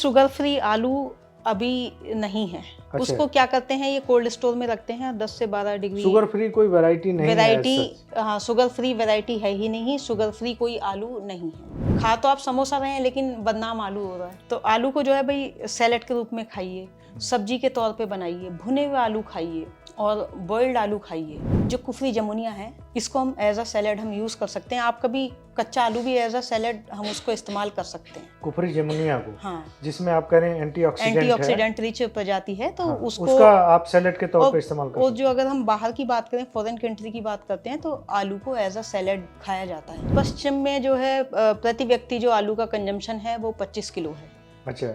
Sugar free आलू अभी नहीं है। अच्छा। उसको क्या करते हैं, ये कोल्ड स्टोर में रखते हैं 10 से 12 डिग्री। शुगर फ्री कोई वैरायटी नहीं है वैरायटी, as such? हाँ, शुगर फ्री वैरायटी है ही नहीं, शुगर फ्री कोई आलू नहीं है। खा तो आप समोसा रहे हैं लेकिन बदनाम आलू हो रहा है। तो आलू को जो है भाई सैलेड के रूप में खाइए, सब्जी के तौर पे बनाइए, भुने हुए आलू खाइए और बॉइल्ड आलू खाइए। जो कुफरी जमुनिया है, इसको हम एज अ सैलेड हम यूज कर सकते हैं। आप कभी कच्चा आलू भी एज अ सैलेड हम उसको इस्तेमाल कर सकते हैं। कुफरी जमुनिया को, हाँ, जिसमें आप कह रहे हैं एंटीऑक्सीडेंट है। एंटीऑक्सीडेंट रिच प्रजाति है, तो हाँ, उसको उसका आप सैलेड के तौर और, पे इस्तेमाल कर और सकते जो हैं। अगर हम बाहर की बात करें, फॉरेन कंट्री की बात करते हैं, तो आलू को एज अ सैलेड खाया जाता है। पश्चिम में जो है प्रति व्यक्ति जो आलू का कंजम्पशन है वो 25 किलो है। अच्छा,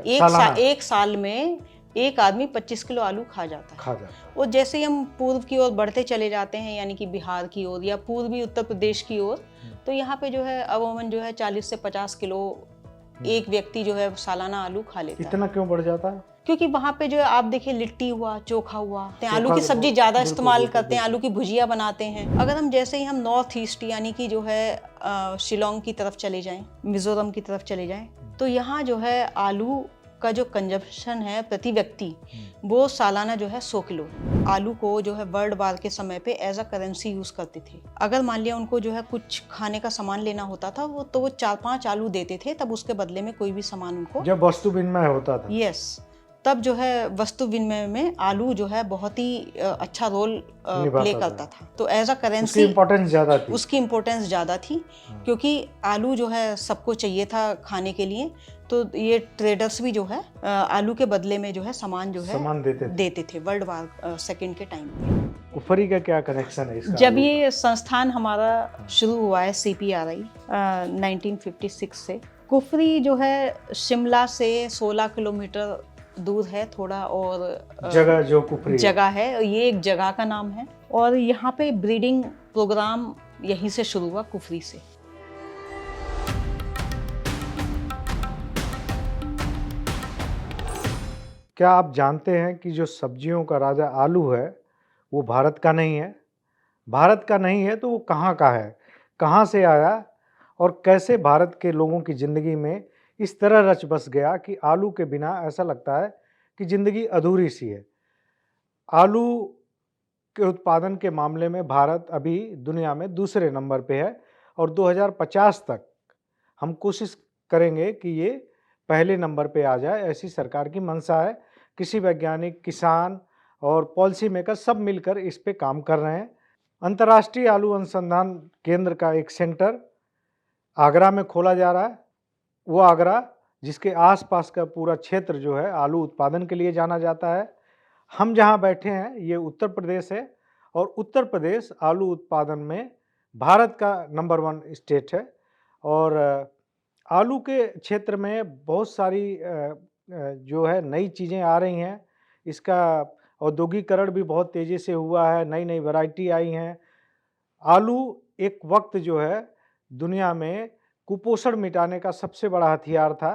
एक साल में एक आदमी 25 किलो आलू खा जाता है। और जैसे ही हम पूर्व की ओर बढ़ते चले जाते हैं, यानी कि बिहार की ओर या पूर्वी उत्तर प्रदेश की ओर, तो यहाँ पे जो है अमूमन जो है 40 से 50 किलो एक व्यक्ति जो है सालाना आलू खा लेता है। इतना क्यों बढ़ जाता है? क्योंकि वहाँ पे जो है आप देखिए लिट्टी हुआ, चोखा हुआ, आलू की तो सब्जी ज्यादा बिल्कुल, इस्तेमाल बिल्कुल, करते हैं, आलू की भुजिया बनाते हैं। अगर हम जैसे ही हम नॉर्थ ईस्ट यानी कि जो है शिलोंग की तरफ चले जाएं, मिजोरम की तरफ चले जाएं, तो यहाँ जो है आलू का जो कंजप्शन है प्रति व्यक्ति वो सालाना जो है 100 किलो है। आलू को जो है वर्ल्ड वार के समय पे एज अ करेंसी यूज करते थे। अगर मान लिया उनको जो है कुछ खाने का सामान लेना होता था, वो 4-5 आलू देते थे, तब उसके बदले में कोई भी सामान उनको, जब वस्तु विनिमय होता था। यस, तब जो है वस्तु विनिमय में आलू जो है बहुत ही अच्छा रोल प्ले करता था। तो एज अ करेंसी उसकी इम्पोर्टेंस ज़्यादा थी, क्योंकि आलू जो है सबको चाहिए था खाने के लिए। तो ये ट्रेडर्स भी जो है आलू के बदले में जो है सामान देते थे वर्ल्ड वार सेकेंड के टाइम पे। कुफरी का क्या कनेक्शन है इसका? जब ये संस्थान हमारा शुरू हुआ है CPRI 1956 से, कुफरी जो है शिमला से 16 किलोमीटर दूर है थोड़ा, और जगह जो कुफरी जगह है, ये एक जगह का नाम है। और यहाँ पे ब्रीडिंग प्रोग्राम यहीं से शुरू हुआ, कुफरी से। क्या आप जानते हैं कि जो सब्जियों का राजा आलू है वो भारत का नहीं है? भारत का नहीं है तो वो कहाँ का है? कहाँ से आया और कैसे भारत के लोगों की ज़िंदगी में इस तरह रच बस गया कि आलू के बिना ऐसा लगता है कि ज़िंदगी अधूरी सी है। आलू के उत्पादन के मामले में भारत अभी दुनिया में दूसरे नंबर पे है और 2050 तक हम कोशिश करेंगे कि ये पहले नंबर पे आ जाए, ऐसी सरकार की मंशा है। कृषि वैज्ञानिक, किसान और पॉलिसी मेकर सब मिलकर इस पे काम कर रहे हैं। अंतर्राष्ट्रीय आलू अनुसंधान केंद्र का एक सेंटर आगरा में खोला जा रहा है। वो आगरा जिसके आसपास का पूरा क्षेत्र जो है आलू उत्पादन के लिए जाना जाता है। हम जहाँ बैठे हैं ये उत्तर प्रदेश है और उत्तर प्रदेश आलू उत्पादन में भारत का नंबर 1 स्टेट है। और आलू के क्षेत्र में बहुत सारी जो है नई चीज़ें आ रही हैं। इसका औद्योगिकरण भी बहुत तेज़ी से हुआ है, नई नई वैरायटी आई हैं। आलू एक वक्त जो है दुनिया में कुपोषण मिटाने का सबसे बड़ा हथियार था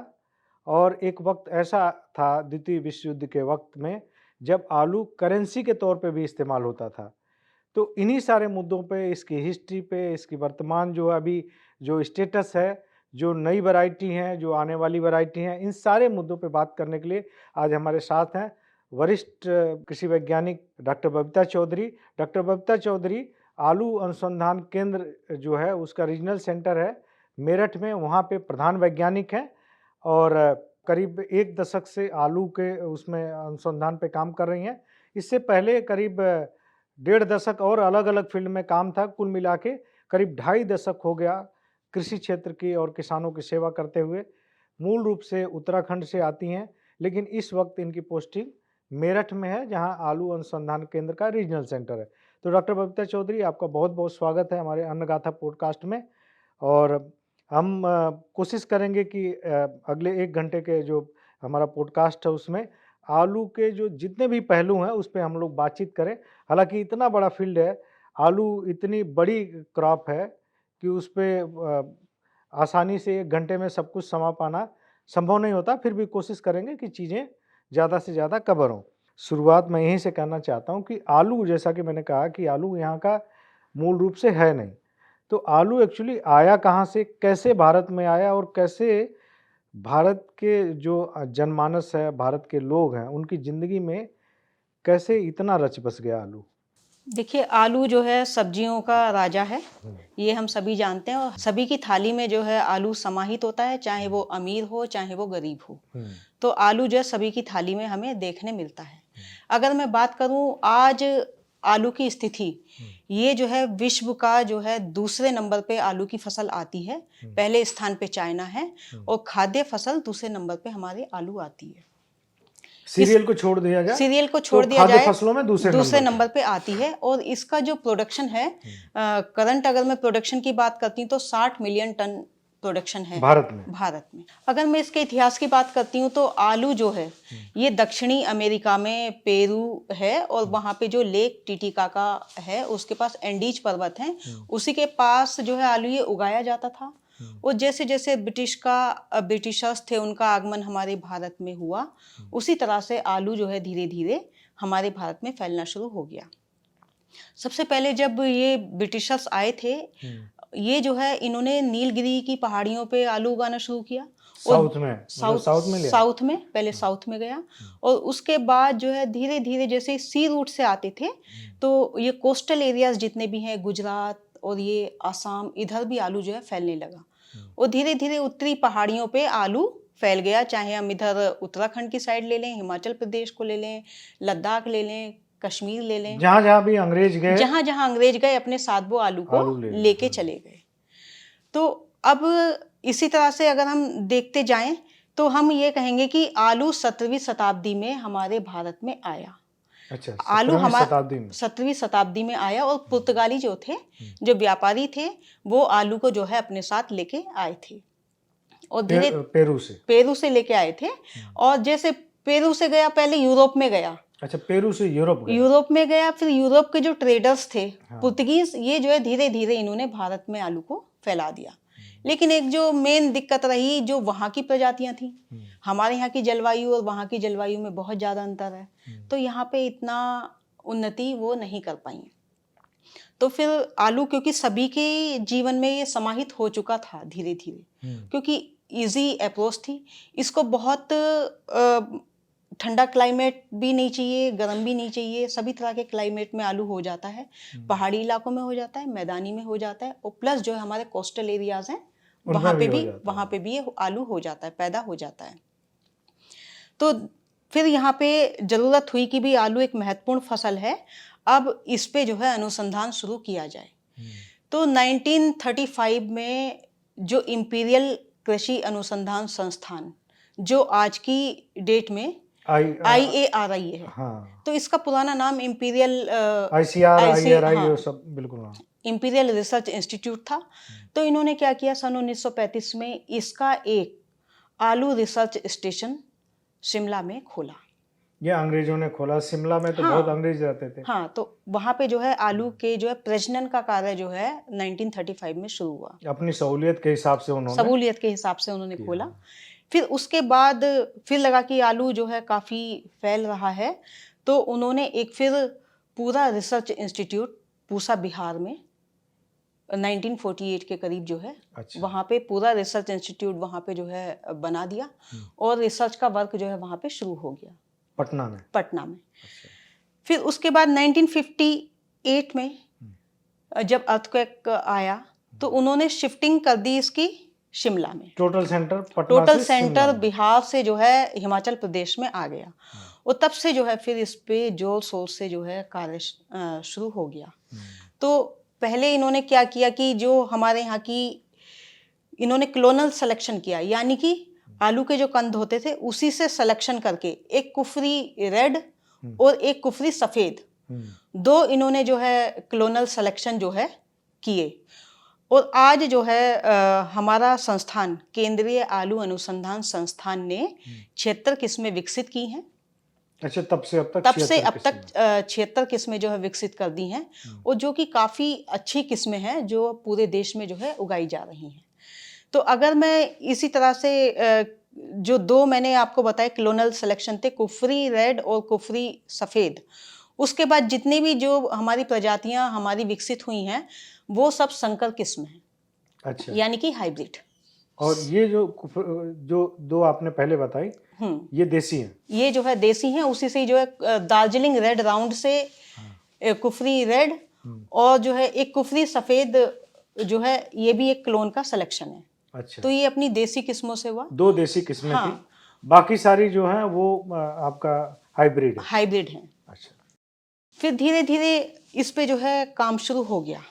और एक वक्त ऐसा था द्वितीय विश्व युद्ध के वक्त में जब आलू करेंसी के तौर पे भी इस्तेमाल होता था। तो इन्हीं सारे मुद्दों पे, इसकी हिस्ट्री पे, इसकी वर्तमान जो अभी जो स्टेटस है, जो नई वैरायटी हैं, जो आने वाली वैरायटी हैं, इन सारे मुद्दों पे बात करने के लिए आज हमारे साथ हैं वरिष्ठ कृषि वैज्ञानिक डॉक्टर बबीता चौधरी। डॉक्टर बबीता चौधरी आलू अनुसंधान केंद्र जो है उसका रीजनल सेंटर है मेरठ में, वहाँ पे प्रधान वैज्ञानिक हैं और करीब 1 दशक से आलू के उसमें अनुसंधान पे काम कर रही हैं। इससे पहले करीब 1.5 दशक और अलग-अलग फील्ड में काम था। कुल मिला के करीब 2.5 दशक हो गया कृषि क्षेत्र की और किसानों की सेवा करते हुए। मूल रूप से उत्तराखंड से आती हैं, लेकिन इस वक्त इनकी पोस्टिंग मेरठ में है, जहां आलू अनुसंधान केंद्र का रीजनल सेंटर है। तो डॉक्टर बबीता चौधरी, आपका बहुत-बहुत स्वागत है हमारे अन्नगाथा पॉडकास्ट में। और हम कोशिश करेंगे कि अगले 1 घंटे के जो हमारा पॉडकास्ट है उसमें आलू के जो जितने भी पहलू हैं उस पे हम लोग बातचीत करें। हालाँकि इतना बड़ा फील्ड है, आलू इतनी बड़ी क्रॉप है कि उस पे आसानी से 1 घंटे में सब कुछ समा पाना संभव नहीं होता, फिर भी कोशिश करेंगे कि चीज़ें ज़्यादा से ज़्यादा कवर हों। शुरुआत मैं यहीं से करना चाहता हूँ कि आलू, जैसा कि मैंने कहा कि आलू यहाँ का मूल रूप से है नहीं। तो आलू एक्चुअली आया कहाँ से, कैसे भारत में आया और कैसे भारत के जो जनमानस है, भारत के लोग हैं, उनकी ज़िंदगी में कैसे इतना रच बस गया आलू? देखिए, आलू जो है सब्जियों का राजा है, ये हम सभी जानते हैं और सभी की थाली में जो है आलू समाहित होता है, चाहे वो अमीर हो, चाहे वो गरीब हो। तो आलू जो है सभी की थाली में हमें देखने मिलता है। अगर मैं बात करूं आज आलू की स्थिति, ये जो है विश्व का जो है दूसरे नंबर पे आलू की फसल आती है, पहले स्थान पे चाइना है और खाद्य फसल दूसरे नंबर पे हमारे आलू आती है। सीरियल को छोड़ दिया जाए सीरियल को छोड़ तो दिया खाद्य जाए फसलों में दूसरे नंबर नंबर पे आती है और इसका जो प्रोडक्शन है करंट, अगर मैं प्रोडक्शन की बात करती हूँ तो 60 मिलियन टन प्रोडक्शन है भारत में। भारत में। अगर मैं इसके इतिहास की बात करती हूँ तो आलू जो है ये दक्षिणी अमेरिका में पेरू है और वहाँ पे जो लेक टिटिकाका है उसके पास एंडीज पर्वत हैं, उसी के पास जो है आलू ये उगाया जाता था। और जैसे जैसे ब्रिटिशर्स थे उनका आगमन हमारे भारत में हुआ, उसी तरह से आलू जो है धीरे धीरे हमारे भारत में फैलना शुरू हो गया। सबसे पहले जब ये ब्रिटिशर्स आए थे, ये जो है इन्होंने नीलगिरी की पहाड़ियों पे आलू उगाना शुरू किया। साउथ में, मतलब साउथ में पहले साउथ में गया और उसके बाद जो है धीरे धीरे जैसे सी रूट से आते थे तो ये कोस्टल एरियाज जितने भी हैं, गुजरात और ये आसाम, इधर भी आलू जो है फैलने लगा और धीरे धीरे उत्तरी पहाड़ियों पे आलू फैल गया। चाहे हम इधर उत्तराखंड की साइड ले लें, हिमाचल प्रदेश को ले लें, लद्दाख ले लें, कश्मीर ले लें, जहाँ जहाँ भी अंग्रेज गए, जहाँ जहाँ अंग्रेज गए अपने साथ वो आलू को लेके चले गए। तो अब इसी तरह से अगर हम देखते जाएं तो हम ये कहेंगे कि आलू 17वीं शताब्दी में हमारे भारत में आया। अच्छा, आलू हमारा 17वीं शताब्दी में आया और पुर्तगाली जो थे, जो व्यापारी थे, वो आलू को जो है अपने साथ लेके आए थे और धीरे पेरू से लेके आए थे। और जैसे पेरू से गया, पहले यूरोप में गया। अच्छा, पेरू से यूरोप में गया, फिर यूरोप के जो ट्रेडर्स थे पुर्तगीज, ये जो है धीरे धीरे इन्होंने भारत में आलू को फैला दिया। लेकिन एक जो मेन दिक्कत रही, जो वहाँ की प्रजातियां थी, हमारे यहाँ की जलवायु और वहाँ की जलवायु में बहुत ज़्यादा अंतर है, तो यहाँ पे इतना उन्नति वो नहीं कर पाई। तो फिर आलू क्योंकि सभी के जीवन में ये समाहित हो चुका था धीरे धीरे, क्योंकि इजी अप्रोच थी, इसको बहुत ठंडा क्लाइमेट भी नहीं चाहिए, गर्म भी नहीं चाहिए, सभी तरह के क्लाइमेट में आलू हो जाता है। पहाड़ी इलाकों में हो जाता है, मैदानी में हो जाता है और प्लस जो है हमारे कोस्टल एरियाज हैं वहाँ पे भी ये आलू हो जाता है, पैदा हो जाता है। तो फिर यहाँ पे जरूरत हुई कि भी आलू एक महत्वपूर्ण फसल है, अब इस पे जो है अनुसंधान शुरू किया जाए। तो 1935 में जो इंपीरियल कृषि अनुसंधान संस्थान, जो आज की डेट में IARI है, तो इसका पुराना नाम इंपीरियल ICR सब बिल्कुल इंपीरियल रिसर्च इंस्टीट्यूट था। तो इन्होंने क्या किया, सन 1935 में इसका एक आलू रिसर्च स्टेशन शिमला में खोला। ये अंग्रेजों ने खोला, शिमला में तो बहुत अंग्रेज रहते थे। हाँ, तो वहाँ पे जो है आलू के जो है प्रजनन का कार्य जो है 1935 में शुरू हुआ। अपनी सहूलियत के हिसाब से उन्होंने खोला। फिर उसके बाद फिर लगा कि आलू जो है काफ़ी फैल रहा है, तो उन्होंने एक फिर पूरा रिसर्च इंस्टीट्यूट पूसा बिहार में 1948 के करीब जो है, वहाँ पे पूरा रिसर्च इंस्टीट्यूट वहाँ पे जो है बना दिया और रिसर्च का वर्क जो है वहाँ पे शुरू हो गया पटना में। फिर उसके बाद 1958 में जब अर्थक्वेक आया तो उन्होंने शिफ्टिंग कर दी इसकी शिमला में। टोटल सेंटर बिहार से जो है हिमाचल प्रदेश में आ गया और तब से जो है फिर इस पे जोर शोर से जो है कार्य शुरू हो गया। तो पहले इन्होंने क्या किया कि जो हमारे यहाँ की इन्होंने क्लोनल सिलेक्शन किया, यानी कि आलू के जो कंद होते थे उसी से सिलेक्शन करके एक कुफरी रेड और एक कुफरी सफ़ेद, दो इन्होंने जो है क्लोनल सिलेक्शन जो है किए और आज जो है हमारा संस्थान केंद्रीय आलू अनुसंधान संस्थान ने 76 किस्में विकसित की हैं। अच्छा, तब से अब तक 76 किस्में जो है विकसित कर दी हैं और जो कि काफ़ी अच्छी किस्में हैं जो पूरे देश में जो है उगाई जा रही हैं। तो अगर मैं इसी तरह से जो दो मैंने आपको बताए क्लोनल सिलेक्शन थे, कुफरी रेड और कुफरी सफ़ेद, उसके बाद जितनी भी जो हमारी प्रजातियां हमारी विकसित हुई हैं वो सब संकर किस्म हैं। अच्छा। यानी कि हाइब्रिड। और ये जो दो आपने पहले बताई, ये देसी हैं। ये जो है देसी हैं, उसी से जो है दार्जिलिंग रेड राउंड से कुफरी रेड और जो है एक कुफरी सफेद जो है ये भी एक क्लोन का सिलेक्शन है। अच्छा, तो ये अपनी देसी किस्मों से हुआ। 2 देसी किस्में हाँ। थी, बाकी सारी जो है वो आपका हाइब्रिड है। हाइब्रिड है। अच्छा, फिर धीरे धीरे इस पे जो है काम शुरू हो गया।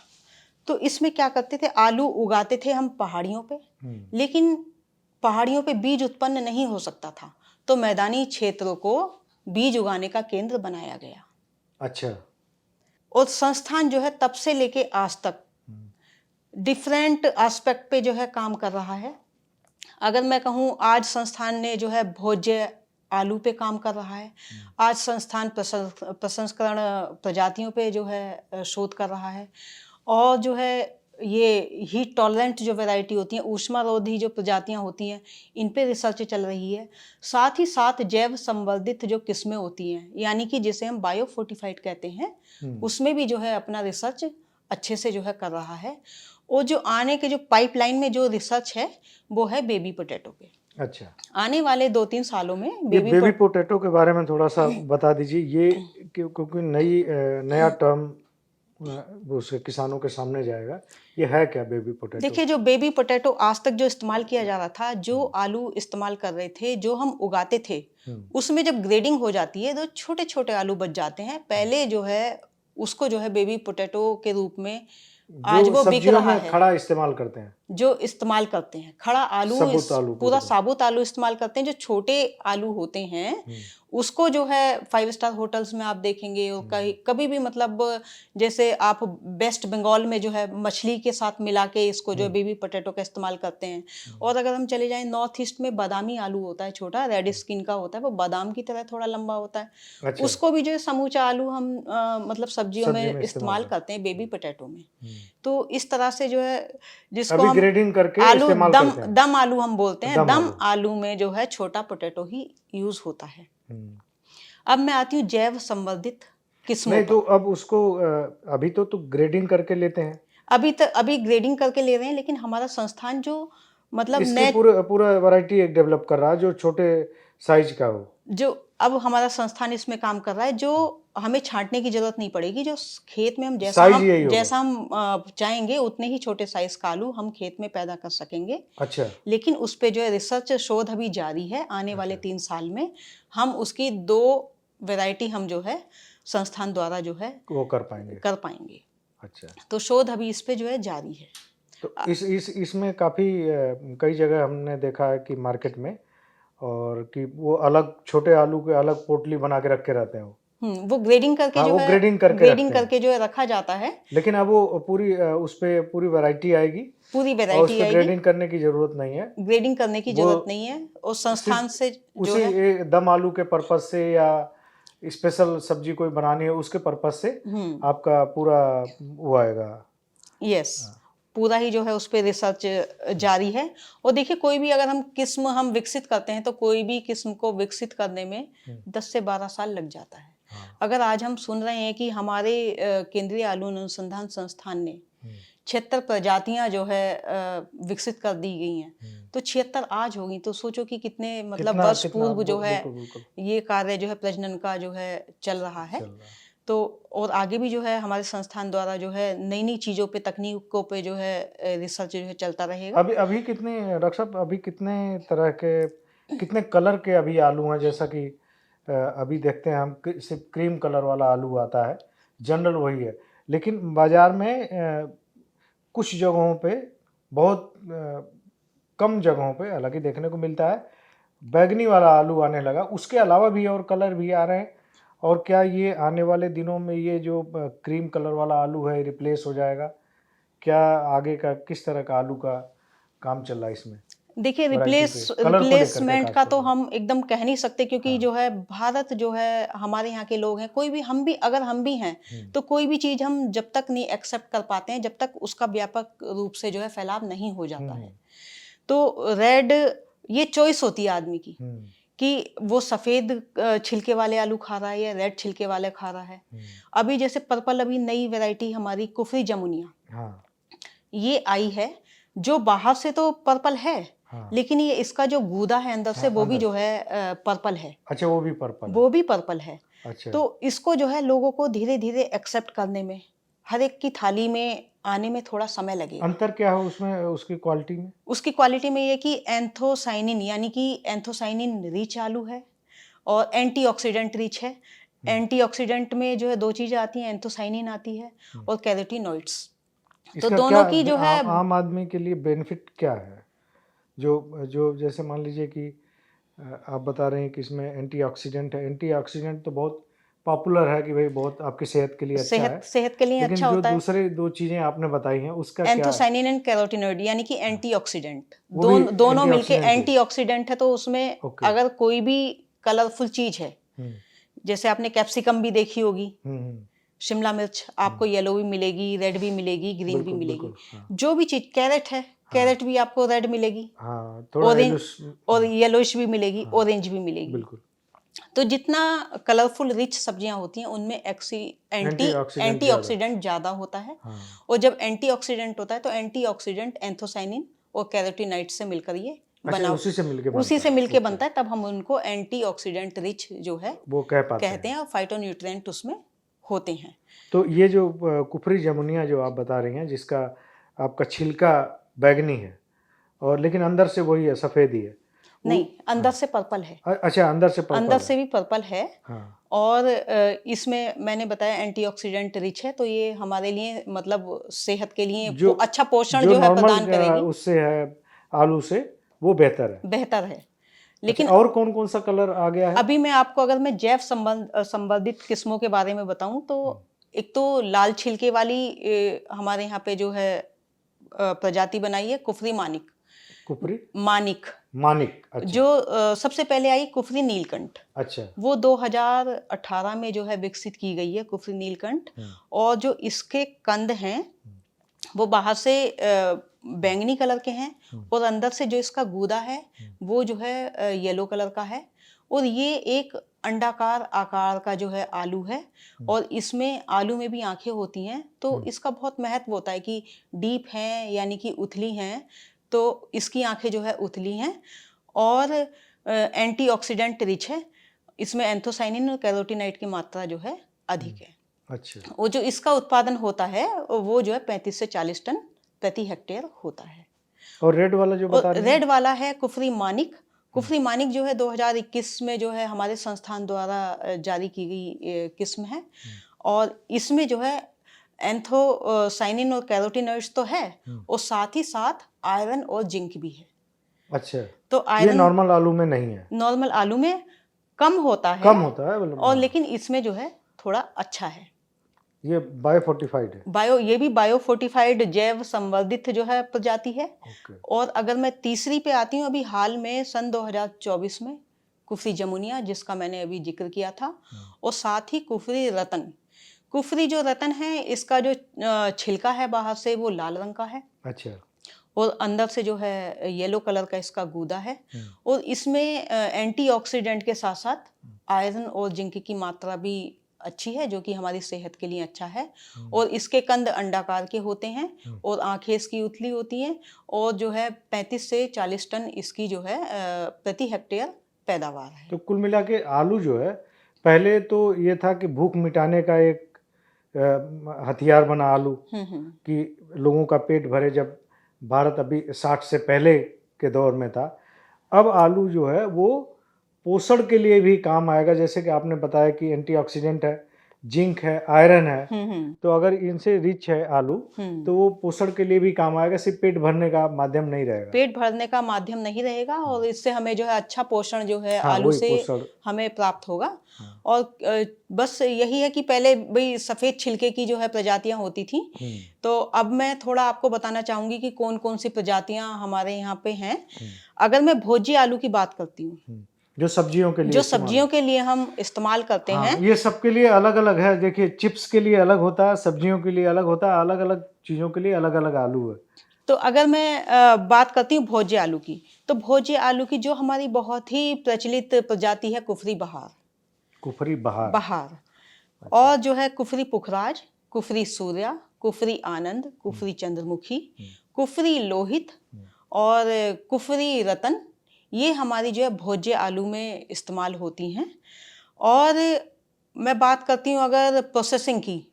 तो इसमें क्या करते थे, आलू उगाते थे हम पहाड़ियों पे, लेकिन पहाड़ियों पे बीज उत्पन्न नहीं हो सकता था, तो मैदानी क्षेत्रों को बीज उगाने का केंद्र बनाया गया। अच्छा, और संस्थान जो है तब से लेके आज तक डिफरेंट एस्पेक्ट पे जो है काम कर रहा है। अगर मैं कहूँ, आज संस्थान ने जो है भोज्य आलू पे काम कर रहा है। आज संस्थान प्रसंस्करण प्रजातियों पे जो है शोध कर रहा है। और जो है ये हीट टॉलरेंट जो वैरायटी होती हैं, ऊष्मारोधी जो प्रजातियां होती हैं, इन पे रिसर्च चल रही है। साथ ही साथ जैव संवर्धित जो किस्में होती हैं, यानी कि जिसे हम बायो फोर्टिफाइड कहते हैं, उसमें भी जो है अपना रिसर्च अच्छे से जो है कर रहा है। और जो आने के जो पाइपलाइन में जो रिसर्च है वो है बेबी पोटैटो पे। अच्छा, आने वाले 2-3 सालों में ये बेबी पोटैटो के बारे में थोड़ा सा बता दीजिए। ये क्योंकि नया टर्म उसके किसानों के सामने जाएगा, ये है क्या बेबी पोटैटो? देखिए, जो बेबी पोटैटो आज तक जो इस्तेमाल किया जा रहा था, जो आलू इस्तेमाल कर रहे थे, जो हम उगाते थे, उसमें जब ग्रेडिंग हो जाती है तो छोटे छोटे आलू बच जाते हैं। पहले जो है उसको जो है बेबी पोटैटो के रूप में आज वो बिक सब्जियों रहा में है। खड़ा इस्तेमाल करते हैं, जो इस्तेमाल करते हैं खड़ा आलू, साबुत आलू पूरा साबुत आलू इस्तेमाल करते हैं। जो छोटे आलू होते हैं उसको जो है 5 स्टार होटल्स में आप देखेंगे, और कभी भी मतलब जैसे आप वेस्ट बंगाल में जो है मछली के साथ मिला के इसको जो बेबी पोटैटो का इस्तेमाल करते हैं। और अगर हम चले जाएं नॉर्थ ईस्ट में, बादामी आलू होता है, छोटा रेड स्किन का होता है, वो बादाम की तरह थोड़ा लंबा होता है। अच्छा, उसको भी जो है समूचा आलू हम मतलब सब्जियों में इस्तेमाल करते हैं बेबी पोटैटो में। तो इस तरह से जो है जिसको अभी हम ग्रेडिंग करके आलू इस्तेमाल करते हैं। दम आलू हम बोलते हैं। दम आलू। आलू में जो है छोटा पोटैटो ही यूज होता है। अब मैं आती हूँ जैव संवर्धित किस्मों नहीं, पर। तो अब उसको अभी तो ग्रेडिंग करके लेते हैं। अभी ग्रेडिंग करके ले रहे हैं, लेकिन हमारा संस्थान जो मतलब इसकी पूरा वैरायटी एक डेवलप कर रहा है जो छोटे साइज का हो। जो अब हमारा संस्थान इसमें काम कर रहा है, जो हमें छांटने की जरूरत नहीं पड़ेगी। जो खेत में हम जैसा हम चाहेंगे उतने ही छोटे साइज का आलू हम खेत में पैदा कर सकेंगे। अच्छा, लेकिन उस पे जो है रिसर्च शोध अभी जारी है। आने वाले 3 साल में हम उसकी 2 वैरायटी हम जो है संस्थान द्वारा जो है वो कर पाएंगे। अच्छा, तो शोध अभी इस पे जो है जारी है। तो इसमें काफ़ी कई जगह हमने देखा है कि मार्केट में, और कि वो अलग छोटे आलू के अलग पोटली बना के रखे रहते हैं। वो ग्रेडिंग करके हाँ, जो वो है ग्रेडिंग करके जो है रखा जाता है। लेकिन अब वो उस पे पूरी वैरायटी आएगी, पूरी और वैरायटी उसमें आएगी। ग्रेडिंग करने की जरूरत नहीं है। ग्रेडिंग करने की जरूरत नहीं है। और संस्थान से जो उसी है दम आलू के पर्पज से या स्पेशल सब्जी कोई बनानी है उसके पर्पज से आपका पूरा वो आएगा। यस, पूरा ही जो है उस पर रिसर्च जारी है। और देखिए, कोई भी अगर हम किस्म हम विकसित करते हैं तो कोई भी किस्म को विकसित करने में 10 से 12 साल लग जाता है। अगर आज हम सुन रहे हैं कि हमारे केंद्रीय आलू अनुसंधान संस्थान ने 76 प्रजातियां जो है विकसित कर दी गई हैं, तो 76 आज होगी, तो सोचो कि कितने मतलब वर्ष पूर्व जो है ये कार्य जो है प्रजनन का जो है चल रहा है। तो और आगे भी जो है हमारे संस्थान द्वारा जो है नई नई चीज़ों पे, तकनीकों पे जो है रिसर्च जो है चलता रहेगा। अभी कितने डॉक्टर साहब, अभी कितने तरह के, कितने कलर के अभी आलू हैं? जैसा कि अभी देखते हैं हम सिर्फ क्रीम कलर वाला आलू आता है, जनरल वही है, लेकिन बाजार में कुछ जगहों पे, बहुत कम जगहों पे हालांकि देखने को मिलता है, बैगनी वाला आलू आने लगा। उसके अलावा भी और कलर भी आ रहे हैं। और क्या ये आने वाले दिनों में ये जो क्रीम कलर वाला आलू है रिप्लेस हो जाएगा? क्या आगे का किस तरह का आलू का काम चल रहा है इसमें? देखिए, रिप्लेसमेंट का तो हम एकदम कह नहीं सकते, क्योंकि जो है भारत जो है, हमारे यहाँ के लोग हैं, कोई भी, हम भी अगर हम भी हैं तो कोई भी चीज़ हम जब तक नहीं एक्सेप्ट कर पाते हैं, जब तक उसका व्यापक रूप से जो है फैलाव नहीं हो जाता है। तो रेड, ये चॉइस होती है आदमी की कि वो सफ़ेद छिलके वाले आलू खा रहा है या रेड छिलके वाले खा रहा है। अभी जैसे पर्पल, अभी नई वैरायटी हमारी कुफरी जमुनिया ये आई है, जो बाहर से तो पर्पल है, हाँ। लेकिन ये इसका जो गूदा है अंदर से हाँ, वो भी अंदर जो है पर्पल है, अच्छा वो भी पर्पल है। वो भी पर्पल है। अच्छा तो इसको जो है लोगों को धीरे धीरे एक्सेप्ट करने में, हर एक की थाली में आने में थोड़ा समय लगेगा। अंतर क्या है उसमें, उसकी क्वालिटी में? उसकी क्वालिटी में ये कि एंथोसाइनिन यानी कि एंथोसाइनिन रिच आलू है और एंटीऑक्सीडेंट रिच है। एंटीऑक्सीडेंट में जो है दो चीज़ें आती हैं, एंथोसाइनिन आती है और कैरोटीनॉइड्स। तो इसका दोनों क्या की जो है आम आदमी के लिए बेनिफिट क्या है? जो जो जैसे मान लीजिए कि आप बता रहे हैं कि इसमें एंटीऑक्सीडेंट है। एंटीऑक्सीडेंट तो बहुत पॉपुलर है कि भाई बहुत आपकी सेहत के लिए अच्छा है। सेहत के लिए लेकिन अच्छा जो होता है। दूसरे दो चीज़ें आपने बताई हैं उसका क्या है? एंथोसाइनिन एंड कैरोटीनॉइड यानी कि एंटीऑक्सीडेंट, वो भी दोनों मिलके एंटीऑक्सीडेंट ही? एंटीऑक्सीडेंट है। तो उसमें ओके। अगर कोई भी कलरफुल चीज है, हम्म जैसे आपने कैप्सिकम भी देखी होगी, हम्म शिमला मिर्च आपको येलो भी मिलेगी, रेड भी मिलेगी, ग्रीन भी बिल्कुल मिलेगी। बिल्कुल हाँ जो भी चीज, कैरेट है, कैरेट भी आपको रेड मिलेगी, हाँ थोड़ा ऑरेंज एलुस और येलोइश भी मिलेगी, हाँ ऑरेंज भी मिलेगी। बिल्कुल तो जितना कलरफुल रिच सब्जियां होती हैं उनमें एंटीऑक्सीडेंट ज़्यादा एंटीऑक्सीडेंट ज्यादा होता है। हाँ और जब एंटीऑक्सीडेंट होता है तो एंटीऑक्सीडेंट एंथोसाइनिन और कैरोटीनॉइड से मिलकर ये अच्छा बना, उसी से मिलके उसी बनता से है। मिलके ओके बनता है, तब हम उनको एंटीऑक्सीडेंट रिच जो है वो कह पाते कहते हैं। हैं और फाइटोन्यूट्रिएंट उसमें होते हैं। तो ये जो कुफरी जमुनिया जो आप बता रही हैं जिसका आपका छिलका बैंगनी है और लेकिन अंदर से वही है, सफ़ेद ही है वो? नहीं, अंदर हाँ से पर्पल है, अच्छा अंदर से पर्पल अंदर है। से भी पर्पल है। हाँ और इसमें मैंने बताया एंटीऑक्सीडेंट रिच है, तो ये हमारे लिए मतलब सेहत के लिए जो अच्छा पोषण जो जो है नॉर्मल प्रदान करेगी, उससे है आलू से वो बेहतर है। बेहतर है। अच्छा लेकिन और कौन कौन सा कलर आ गया है? अभी मैं आपको अगर मैं जैव संवर्धित किस्मों के बारे में बताऊं तो एक तो लाल छिलके वाली हमारे यहाँ पे जो है प्रजाति बनाई है कुफरी मानिक। कुफरी मानिक मानिक अच्छा जो सबसे पहले आई कुफरी नीलकंठ, अच्छा वो 2018 में जो है विकसित की गई है कुफरी नीलकंठ। और जो इसके कंद हैं वो बाहर से बैंगनी कलर के हैं और अंदर से जो इसका गूदा है वो जो है येलो कलर का है। और ये एक अंडाकार आकार का जो है आलू है और इसमें आलू में भी आंखें होती हैं। तो इसका बहुत महत्व होता है कि डीप हैं यानी कि उथली हैं, तो इसकी आंखें जो है उथली हैं और एंटीऑक्सीडेंट रिच है। इसमें एंथोसाइनिन और कैरोटीनॉइड की मात्रा जो है अधिक है। अच्छा वो जो इसका उत्पादन होता है वो जो है 35 से 40 टन प्रति हेक्टेयर होता है। और रेड वाला जो बता और रही हैं? रेड वाला है कुफरी मानिक। कुफरी मानिक जो है 2021 में जो है हमारे संस्थान द्वारा जारी की गई किस्म है। और इसमें जो है एंथोसाइनिन और कैरोटीनॉइड्स तो है और साथ ही साथ आयरन और जिंक भी है। अच्छा तो ये आयरन नॉर्मल आलू में नहीं है? नॉर्मल आलू में कम होता है, कम होता है मतलब और लेकिन इसमें जो है थोड़ा अच्छा है। ये बायो फोर्टिफाइड है? ये भी बायो फोर्टिफाइड जैव संवर्धित जो है प्रजाति है। ओके और अगर मैं तीसरी पे आती हूँ, अभी हाल में सन 2024 में कुफरी जमुनिया जिसका मैंने अभी जिक्र किया था, और साथ ही कुफरी रतन। कुफरी जो रतन है इसका जो छिलका है बाहर से वो लाल रंग का है अच्छा और अंदर से जो है येलो कलर का इसका गूदा है। और इसमें एंटीऑक्सीडेंट के साथ साथ आयरन और जिंक की मात्रा भी अच्छी है जो कि हमारी सेहत के लिए अच्छा है। और इसके कंद अंडाकार के होते हैं और आंखें इसकी उथली होती हैं और जो है 35 से 40 टन इसकी जो है प्रति हेक्टेयर पैदावार है। तो कुल मिला के आलू जो है पहले तो ये था कि भूख मिटाने का एक हथियार बना आलू कि लोगों का पेट भरे, जब भारत अभी 60 से पहले के दौर में था। अब आलू जो है वो पोषण के लिए भी काम आएगा, जैसे कि आपने बताया कि एंटीऑक्सीडेंट है, जिंक है, आयरन है। तो अगर इनसे रिच है आलू तो वो पोषण के लिए भी काम आएगा, सिर्फ पेट भरने का माध्यम नहीं रहेगा। पेट भरने का माध्यम नहीं रहेगा और इससे हमें जो है अच्छा पोषण जो है हाँ, आलू वही से पोषण हमें प्राप्त होगा। और बस यही है कि पहले भाई सफेद छिलके की जो है प्रजातियां होती थी, तो अब मैं थोड़ा आपको बताना चाहूंगी कि कौन कौन सी प्रजातियां हमारे यहाँ पे हैं। अगर मैं भोजी आलू की बात करती हूँ, जो सब्जियों के लिए जो सब्जियों के लिए हम इस्तेमाल करते हैं, ये सबके लिए अलग अलग है। देखिए चिप्स के लिए अलग होता है, सब्जियों के लिए अलग होता है, अलग अलग चीज़ों के लिए अलग अलग आलू है। तो अगर मैं बात करती हूँ भोजे आलू की, तो भोजे आलू की जो हमारी बहुत ही प्रचलित प्रजाति है कुफरी बहार। कुफरी बहार और जो है कुफरी पुखराज, कुफरी सूर्या, कुफरी आनंद, कुफरी चंद्रमुखी, कुफरी लोहित और कुफरी रतन, ये हमारी जो है भोज्य आलू में इस्तेमाल होती हैं। और मैं बात करती हूँ अगर प्रोसेसिंग की,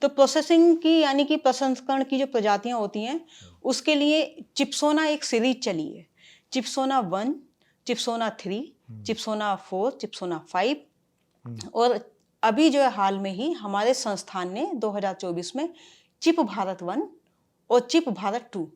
तो प्रोसेसिंग की यानी कि प्रसंस्करण की जो प्रजातियां होती हैं, उसके लिए चिप्सोना एक सीरीज चली है, चिप्सोना 1, चिप्सोना 3, चिप्सोना 4, चिप्सोना 5। और अभी जो है हाल में ही हमारे संस्थान ने 2024 में चिप भारत 1 और चिप भारत 2,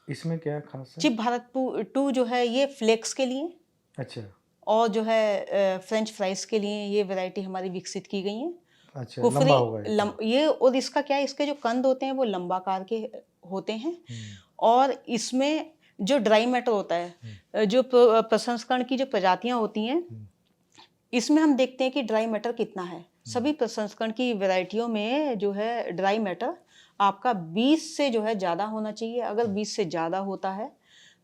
इसमें क्या खास है? चिप भारत 2 जो है ये फ्लेक्स के लिए, अच्छा और जो है फ्रेंच फ्राइज के लिए ये वैरायटी हमारी विकसित की गई है। अच्छा, कुफरी लंबा होगा ये तो। ये, और इसका क्या है, इसके जो कंद होते हैं वो लंबाकार के होते हैं। और इसमें जो ड्राई मैटर होता है, जो प्रसंस्करण की जो प्रजातियां होती हैं, इसमें हम देखते हैं कि ड्राई मैटर कितना है। सभी प्रसंस्करण की वैरायटियों में जो है ड्राई मैटर आपका 20 से जो है ज़्यादा होना चाहिए। अगर 20 से ज़्यादा होता है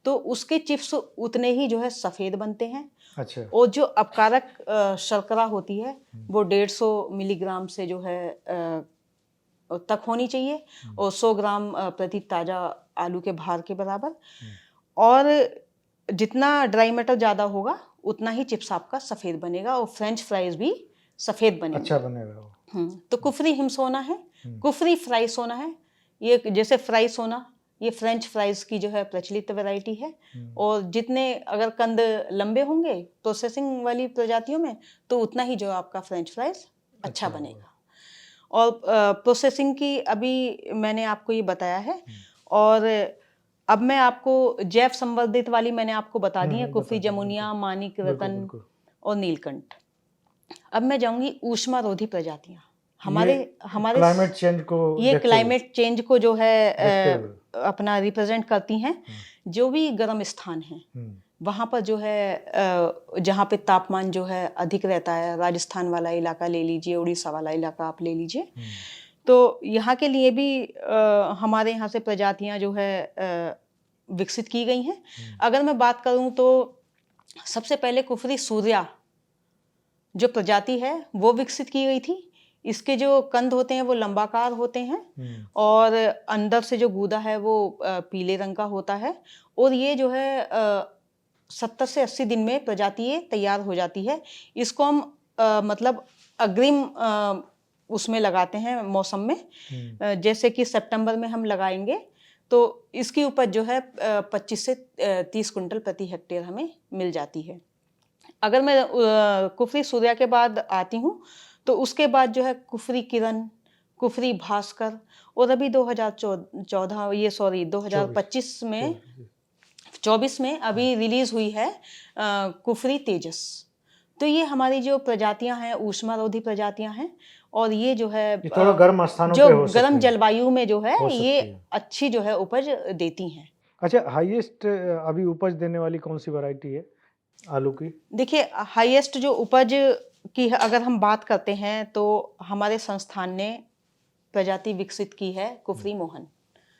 तो उसके चिप्स उतने ही जो है सफ़ेद बनते हैं। अच्छा और जो अपकारक शर्करा होती है वो 150 मिलीग्राम से जो है तक होनी चाहिए, और 100 ग्राम प्रति ताज़ा आलू के भार के बराबर। और जितना ड्राई मैटर ज़्यादा होगा उतना ही चिप्स आपका सफ़ेद बनेगा, और फ्रेंच फ्राइज भी सफ़ेद बनेगा। अच्छा बनेगा वो। तो कुफरी हिमसोना है, कुफरी फ्राई सोना है। ये जैसे फ्राई सोना, ये फ्रेंच फ्राइज की जो है प्रचलित वैरायटी है। और जितने अगर कंद लंबे होंगे प्रोसेसिंग वाली प्रजातियों में, तो उतना ही जो आपका फ्रेंच फ्राइज अच्छा बनेगा। और प्रोसेसिंग की अभी मैंने आपको ये बताया है। और अब मैं आपको जैव संवर्धित वाली मैंने आपको बता दी है, कुफरी जमुनिया, मानिक रतन और नीलकंठ। अब मैं जाऊंगी ऊष्मारोधी प्रजातियां। हमारे क्लाइमेट चेंज को, ये क्लाइमेट चेंज को जो है अपना रिप्रेजेंट करती हैं। जो भी गर्म स्थान है वहाँ पर जो है जहाँ पे तापमान जो है अधिक रहता है, राजस्थान वाला इलाका ले लीजिए, उड़ीसा वाला इलाका आप ले लीजिए, तो यहाँ के लिए भी हमारे यहाँ से प्रजातियाँ जो है विकसित की गई हैं। अगर मैं बात करूँ तो सबसे पहले कुफरी सूर्या जो प्रजाति है वो विकसित की गई थी। इसके जो कंद होते हैं वो लंबाकार होते हैं, और अंदर से जो गूदा है वो पीले रंग का होता है। और ये जो है 70 से 80 दिन में प्रजाति ये तैयार हो जाती है। इसको हम मतलब अग्रिम उसमें लगाते हैं मौसम में, जैसे कि सितंबर में हम लगाएंगे तो इसकी उपज जो है 25 से 30 कुंटल प्रति हेक्टेयर हमें मिल जाती है। अगर मैं कुफरी सूर्या के बाद आती हूँ तो उसके बाद जो है कुफरी किरण, कुफरी भास्कर, और अभी 2024 में अभी रिलीज हुई है कुफरी तेजस। तो ये हमारी जो प्रजातियां हैं ऊष्मारोधी प्रजातियां हैं, और ये जो है थोड़ा गर्म स्थानों जो पे हो सकती गर्म हैं, जलवायु में जो है हो सकती ये है। अच्छी जो है उपज देती हैं। अच्छा, हाईएस्ट अभी उपज देने वाली कौन सी वैरायटी है आलू की? देखिए, हाईएस्ट जो उपज की अगर हम बात करते हैं तो हमारे संस्थान ने प्रजाति विकसित की है कुफरी मोहन।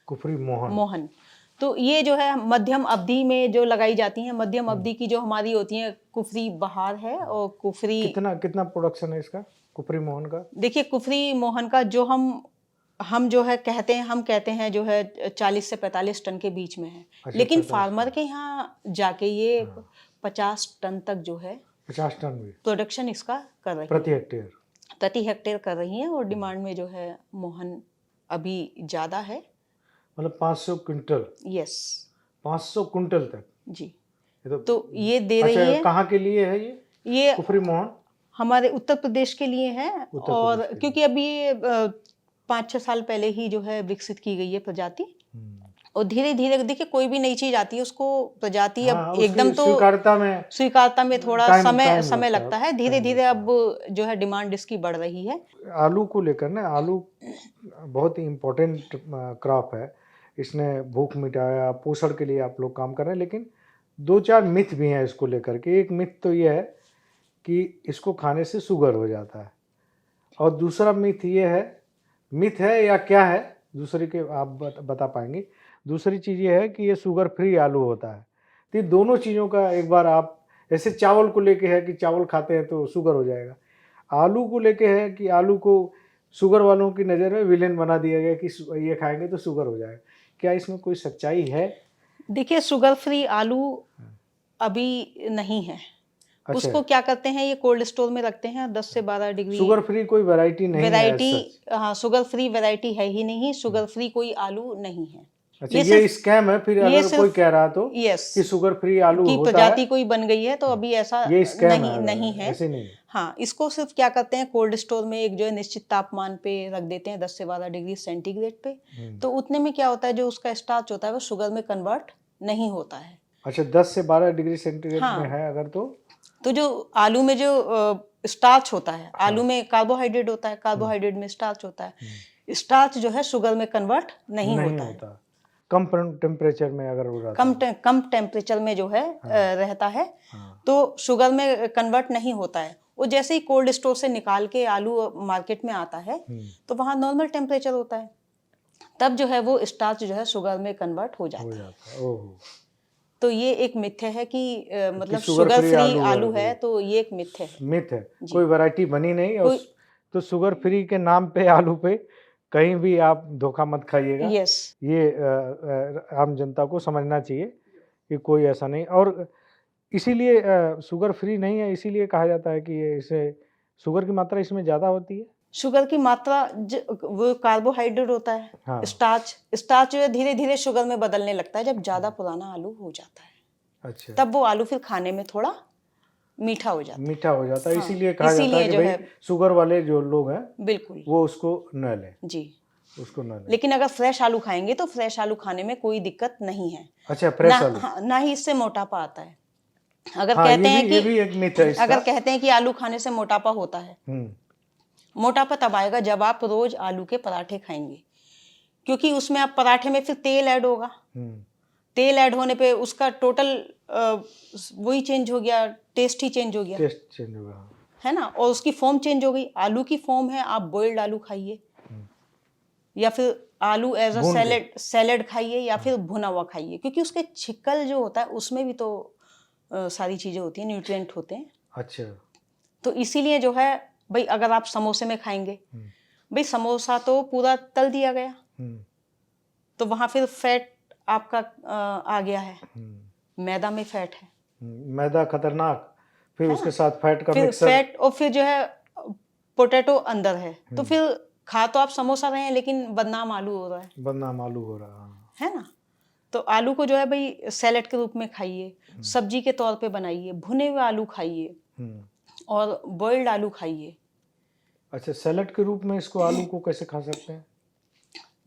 कुफरी मोहन। तो ये जो है मध्यम अवधि में जो लगाई जाती हैं, मध्यम अवधि की जो हमारी होती है, कुफरी बहार है और कुफरी। कितना प्रोडक्शन है इसका, कुफरी मोहन का? देखिए, कुफरी मोहन का जो हम जो है हम कहते हैं जो है 40 से 45 टन के बीच में है। अच्छा, लेकिन फार्मर के यहाँ जाके ये 50 टन तक जो है 50 टन भी प्रोडक्शन इसका कर रही है, प्रति हेक्टेयर कर रही हैं। और डिमांड में जो है मोहन अभी ज़्यादा है, मतलब 500 क्विंटल। यस, 500 क्विंटल तक जी। तो ये दे रही है। कहाँ के लिए है ये कुफरी मोहन? हमारे उत्तर प्रदेश के लिए है। और क्योंकि अभी 5-6 साल पहले ही जो है विकसित की गई है प्रजाति, और धीरे धीरे देखिए कोई भी नई चीज आती है उसको प्रजाति अब एकदम तो स्वीकारता में थोड़ा समय लगता है। धीरे धीरे अब जो है डिमांड इसकी बढ़ रही है। आलू को लेकर ना, आलू बहुत ही इम्पोर्टेंट क्रॉप है। इसने भूख मिटाया, पोषण के लिए आप लोग काम कर रहे हैं, लेकिन 2-4 मिथ भी हैं इसको लेकर के। एक मिथ तो ये है कि इसको खाने से शुगर हो जाता है, और दूसरा मिथ ये है, मिथ है या क्या है, दूसरी के आप बता पाएंगे। दूसरी चीज़ ये है कि ये शुगर फ्री आलू होता है। तो दोनों चीज़ों का एक बार आप, जैसे चावल को लेके है कि चावल खाते हैं तो शुगर हो जाएगा, आलू को लेके है कि आलू को शुगर वालों की नज़र में विलेन बना दिया गया कि ये खाएंगे तो शुगर हो जाएगा। क्या इसमें कोई सच्चाई है? देखिए, शुगर फ्री आलू अभी नहीं है। अच्छा, उसको क्या करते हैं, ये कोल्ड स्टोर में रखते हैं 10 से 12 डिग्री। शुगर फ्री कोई वैरायटी नहीं है as वैरायटी, such? हाँ, शुगर फ्री वैरायटी है ही नहीं, शुगर फ्री कोई आलू नहीं है। अच्छा, ये ये सिर्फ स्कैम है फिर, ये अगर कोई सिर्फ कह रहा तो यस कि शुगर फ्री आलू की होता प्रजाति है, कोई बन गई है, तो अभी ऐसा ये स्कैम नहीं है, नहीं है। ऐसे नहीं। हाँ, इसको सिर्फ क्या करते हैं, कोल्ड स्टोर में एक जो है निश्चित तापमान पे रख देते हैं, 10 से 12 डिग्री सेंटीग्रेड पे। तो उतने में क्या होता है, जो उसका स्टार्च होता है वो शुगर में कन्वर्ट नहीं होता है। अच्छा, 10 से 12 डिग्री सेंटीग्रेड में हाँ, है अगर तो जो आलू में जो स्टार्च होता है, आलू में कार्बोहाइड्रेट होता है, कार्बोहाइड्रेट में स्टार्च होता है, स्टार्च जो है शुगर में कन्वर्ट नहीं होता है। कम टेम्परेचर में अगर हो जाता है, कम टेम्परेचर में जो है रहता है, हाँ, तो शुगर में कन्वर्ट नहीं होता है। वो जैसे ही कोल्ड स्टोर से निकाल के आलू मार्केट में आता है, तो वहाँ नॉर्मल टेम्परेचर होता है, तब जो है वो स्टार्च जो है शुगर में कन्वर्ट हो जाता है। ओह, तो ये एक मिथ्य है कि मतलब शुगर शुगर फ्री फ्री आलू आलू है, तो ये एक मिथ्य है। मिथ है, जी। कोई वैरायटी बनी नहीं। और कोई तो शुगर फ्री के नाम पे आलू पे कहीं भी आप धोखा मत खाइएगा, यस ये आम जनता को समझना चाहिए कि कोई ऐसा नहीं। और इसीलिए शुगर फ्री नहीं है, इसीलिए कहा जाता है कि ये इसे शुगर की मात्रा इसमें ज़्यादा होती है। शुगर की मात्रा वो कार्बोहाइड्रेट होता है, हाँ, स्टार्च जो है धीरे धीरे शुगर में बदलने लगता है जब ज्यादा पुराना आलू हो जाता है, अच्छा, तब वो आलू फिर खाने में थोड़ा मीठा हो जाता है। मीठा हो जाता है, हाँ, इसीलिए कहा जाता है इसीलिए कि जो भाई है शुगर वाले जो लोग हैं बिल्कुल वो उसको न लें, जी। उसको न लें। लेकिन अगर फ्रेश आलू खाएंगे तो फ्रेश आलू खाने में कोई दिक्कत नहीं है अच्छा, ना। फ्रेश आलू, हाँ, ना ही इससे मोटापा आता है। अगर हाँ, कहते हैं ये कि भी एक मिथ है अगर इसका। कहते हैं कि आलू खाने से मोटापा होता है, मोटापा तब आएगा जब आप रोज आलू के पराठे खाएंगे, क्योंकि उसमें आप पराठे में फिर तेल ऐड होगा, तेल ऐड होने पे उसका टोटल वही चेंज हो गया, टेस्ट ही चेंज हो गया, टेस्ट चेंज होगा, है ना। और उसकी फॉर्म चेंज हो गई। आलू की फॉर्म है, आप बॉइल्ड आलू खाइए, या फिर आलू एज अ भून के। सैलेड खाइए, या फिर भुना हुआ खाइए, क्योंकि उसके छिकल जो होता है उसमें भी तो सारी चीजें होती हैं, न्यूट्रिएंट होते हैं। अच्छा, तो इसीलिए जो है भाई, अगर आप समोसे में खाएंगे, भाई समोसा तो पूरा तल दिया गया, तो वहां फिर फैट आपका आ गया है, मैदा में फैट है मैदा खतरनाक, फिर है उसके ना। साथ फैट का फिर मिक्सर। फैट, और फिर जो है पोटैटो अंदर है, तो फिर खा तो आप समोसा रहे हैं, लेकिन बदनाम आलू हो रहा बदनाम आलू हो रहा है ना। तो आलू को जो है भाई सैलेड के रूप में खाइए, सब्जी के तौर पे बनाइए, भुने हुए आलू खाइए, और बॉइल्ड आलू खाइए। अच्छा, सैलेड के रूप में इसको आलू को कैसे खा सकते हैं?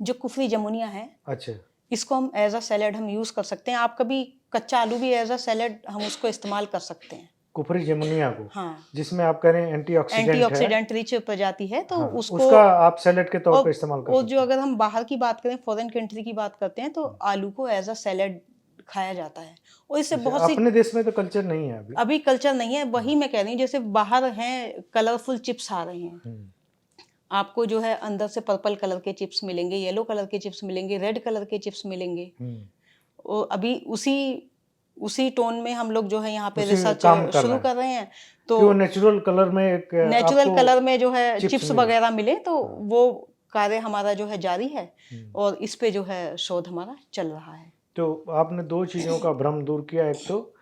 जो कुफरी जमुनिया है, अच्छा, इसको हम एज अ सैलेड हम यूज कर सकते हैं। आप कभी कच्चा आलू भी एज अ सैलेड हम उसको इस्तेमाल कर सकते हैं। कुफरी जमुनिया को, हाँ, जिसमें आप कह रहे हैं एंटीऑक्सीडेंट है, एंटीऑक्सीडेंट रिच प्रजाति है, तो हाँ, उसको उसका आप सैलेड के तौर और, पे इस्तेमाल कर और सकते जो हैं। अगर हम बाहर की बात करें, फॉरेन कंट्री की बात करते हैं, तो आलू को एज अ सैलेड खाया जाता है। और इससे अच्छा, बहुत सी, अपने देश में तो कल्चर नहीं है अभी कल्चर नहीं है, वही मैं कह रही हूँ। जैसे बाहर हैं कलरफुल चिप्स आ रहे हैं, आपको जो है अंदर से पर्पल कलर के चिप्स मिलेंगे, येलो कलर के चिप्स मिलेंगे, रेड कलर के चिप्स मिलेंगे। और अभी उसी टोन में हम लोग जो है यहाँ पे उसी में रिसर्च काम कर शुरू रहे हैं कर रहे हैं। कि तो वो नेचुरल कलर में एक नेचुरल आपको कलर में जो है चिप्स चिप्स मिले। वगैरह मिले, तो वो कार्य हमारा जो है जारी है, और इस पे जो है शोध हमारा चल रहा है। तो आपने दो चीज़ों का भ्रम दूर किया, एक तो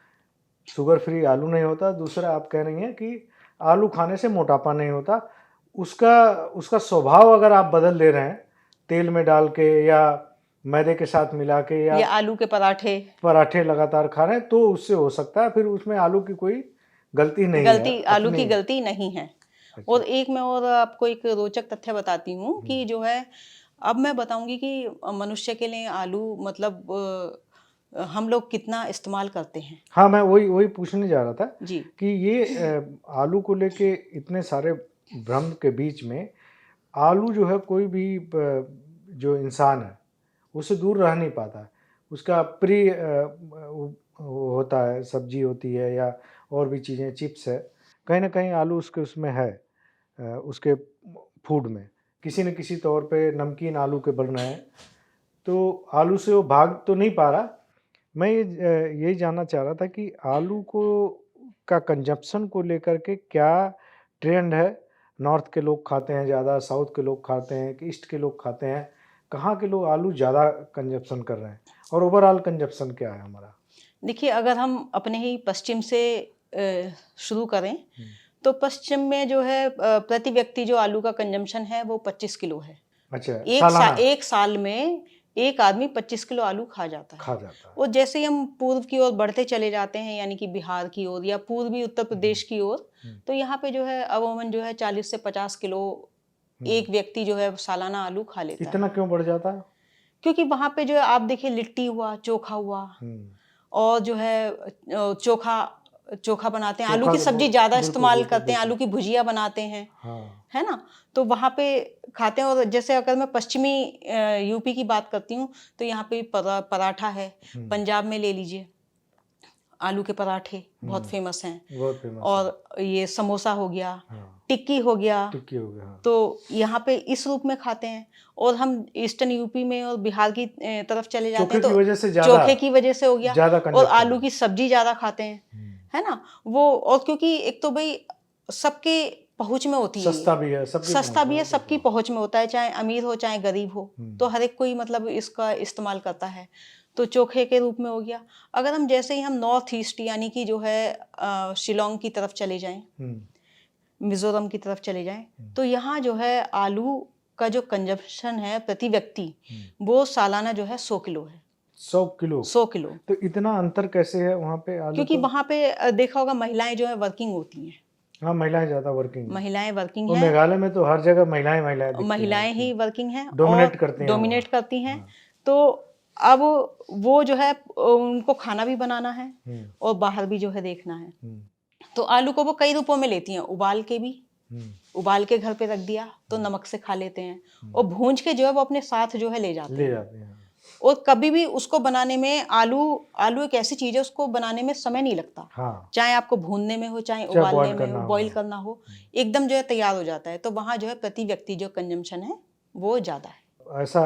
शुगर फ्री आलू नहीं होता, दूसरा आप कह रही हैं कि आलू खाने से मोटापा नहीं होता। उसका स्वभाव अगर आप बदल दे रहे हैं तेल में डाल के, या मैदे के साथ मिला के, या आलू के पराठे लगातार खा रहे हैं, तो उससे हो सकता है। फिर उसमें आलू की कोई गलती नहीं है, आलू की गलती नहीं है। अच्छा। और एक मैं और आपको एक रोचक तथ्य बताती हूँ कि जो है, अब मैं बताऊंगी कि मनुष्य के लिए आलू मतलब हम लोग कितना इस्तेमाल करते हैं। हाँ, मैं वही पूछने जा रहा था जी कि ये आलू को लेके इतने सारे भ्रम के बीच में आलू जो है, कोई भी जो इंसान है उससे दूर रह नहीं पाता है। उसका प्रिय होता है, सब्जी होती है या और भी चीज़ें, चिप्स है, कहीं ना कहीं आलू उसमें है, उसके फूड में किसी न किसी तौर पे नमकीन आलू के बन रहे हैं, तो आलू से वो भाग तो नहीं पा रहा। मैं यही जानना चाह रहा था कि आलू का कंजप्शन को लेकर के क्या ट्रेंड है? नॉर्थ के लोग खाते हैं ज़्यादा, साउथ के लोग खाते हैं कि ईस्ट के लोग खाते हैं? कहाँ के लोग आलू ज़्यादा कंजप्शन कर रहे हैं और ओवरऑल कंजप्शन क्या है हमारा? देखिए, अगर हम अपने ही पश्चिम से शुरू करें तो पश्चिम में जो है प्रति व्यक्ति जो आलू का कंजम्पशन है वो 25 किलो है। अच्छा, सालाना एक साल में एक आदमी 25 किलो आलू खा जाता है। खा जाता है। और जैसे ही हम पूर्व की ओर बढ़ते चले जाते हैं, यानी कि बिहार की ओर या पूर्वी उत्तर प्रदेश की ओर, तो यहाँ पे जो है अमूमन जो है 40 से 50 किलो एक व्यक्ति जो है सालाना आलू खा लेता है। इतना क्यों बढ़ जाता है? क्योंकि वहाँ पे जो है आप देखिए लिट्टी हुआ, चोखा हुआ, और जो है चोखा बनाते हैं, आलू चोखा की तो सब्जी बहुत- ज़्यादा बिल्कुल, इस्तेमाल बिल्कुल, करते हैं, आलू की भुजिया बनाते हैं, हाँ, है ना? तो वहाँ पे खाते हैं। और जैसे अगर मैं पश्चिमी यूपी की बात करती हूँ तो यहाँ पे पराठा है। पंजाब में ले लीजिए, आलू के पराठे बहुत फेमस हैं। बहुत फेमस और ये समोसा हो गया, हाँ, टिक्की हो गया, टिक्की हो गया, हाँ। तो यहाँ पे इस रूप में खाते हैं। और हम ईस्टर्न यूपी में और बिहार की तरफ चले जाते चोखे हैं की तो वजह से ज़्यादा चोखे की वजह से हो गया, ज़्यादा और कंजप्शन आलू की सब्जी ज़्यादा खाते हैं, है ना? वो, और क्योंकि एक तो भाई सबके पहुँच में होती है, सस्ता भी है, सस्ता भी है, सबकी पहुँच में होता है, चाहे अमीर हो चाहे गरीब हो, तो हर एक कोई मतलब इसका इस्तेमाल करता है। तो चोखे के रूप में हो गया। अगर हम जैसे ही हम नॉर्थ ईस्ट यानी कि जो है शिलोंग की तरफ चले जाएं, मिजोरम की तरफ चले जाएं, तो यहाँ जो है आलू का जो कंजप्शन है प्रति व्यक्ति वो सालाना जो है 100 किलो है। 100 किलो 100 किलो। तो इतना अंतर कैसे है वहाँ पे आलू क्योंकि का? वहाँ पे देखा होगा महिलाएं जो है वर्किंग होती हैं, हाँ, महिलाएं ज़्यादा वर्किंग हैं। महिलाएं वर्किंग और हैं, मेघालय में तो हर जगह महिलाएं दिखती महिलाएं ही हैं, वर्किंग हैं डोमिनेट और करती हैं डोमिनेट वहाँ। करती हैं। हाँ, तो अब वो जो है उनको खाना भी बनाना है और बाहर भी जो है देखना है। तो आलू को वो कई रूपों में लेती हैं, उबाल के भी, उबाल के घर पे रख दिया तो नमक से खा लेते हैं, और भूंज के जो है वो अपने साथ जो है ले जाते हैं। और कभी भी उसको बनाने में आलू एक ऐसी चीज है, उसको बनाने में समय नहीं लगता। हाँ, चाहे आपको भूनने में हो, चाहे चाहे उबालने बॉईल में करना हो, हो। बॉईल करना हो, एकदम जो है तैयार हो जाता है। तो वहाँ जो है प्रति व्यक्ति जो कंजम्पशन है वो ज्यादा है। ऐसा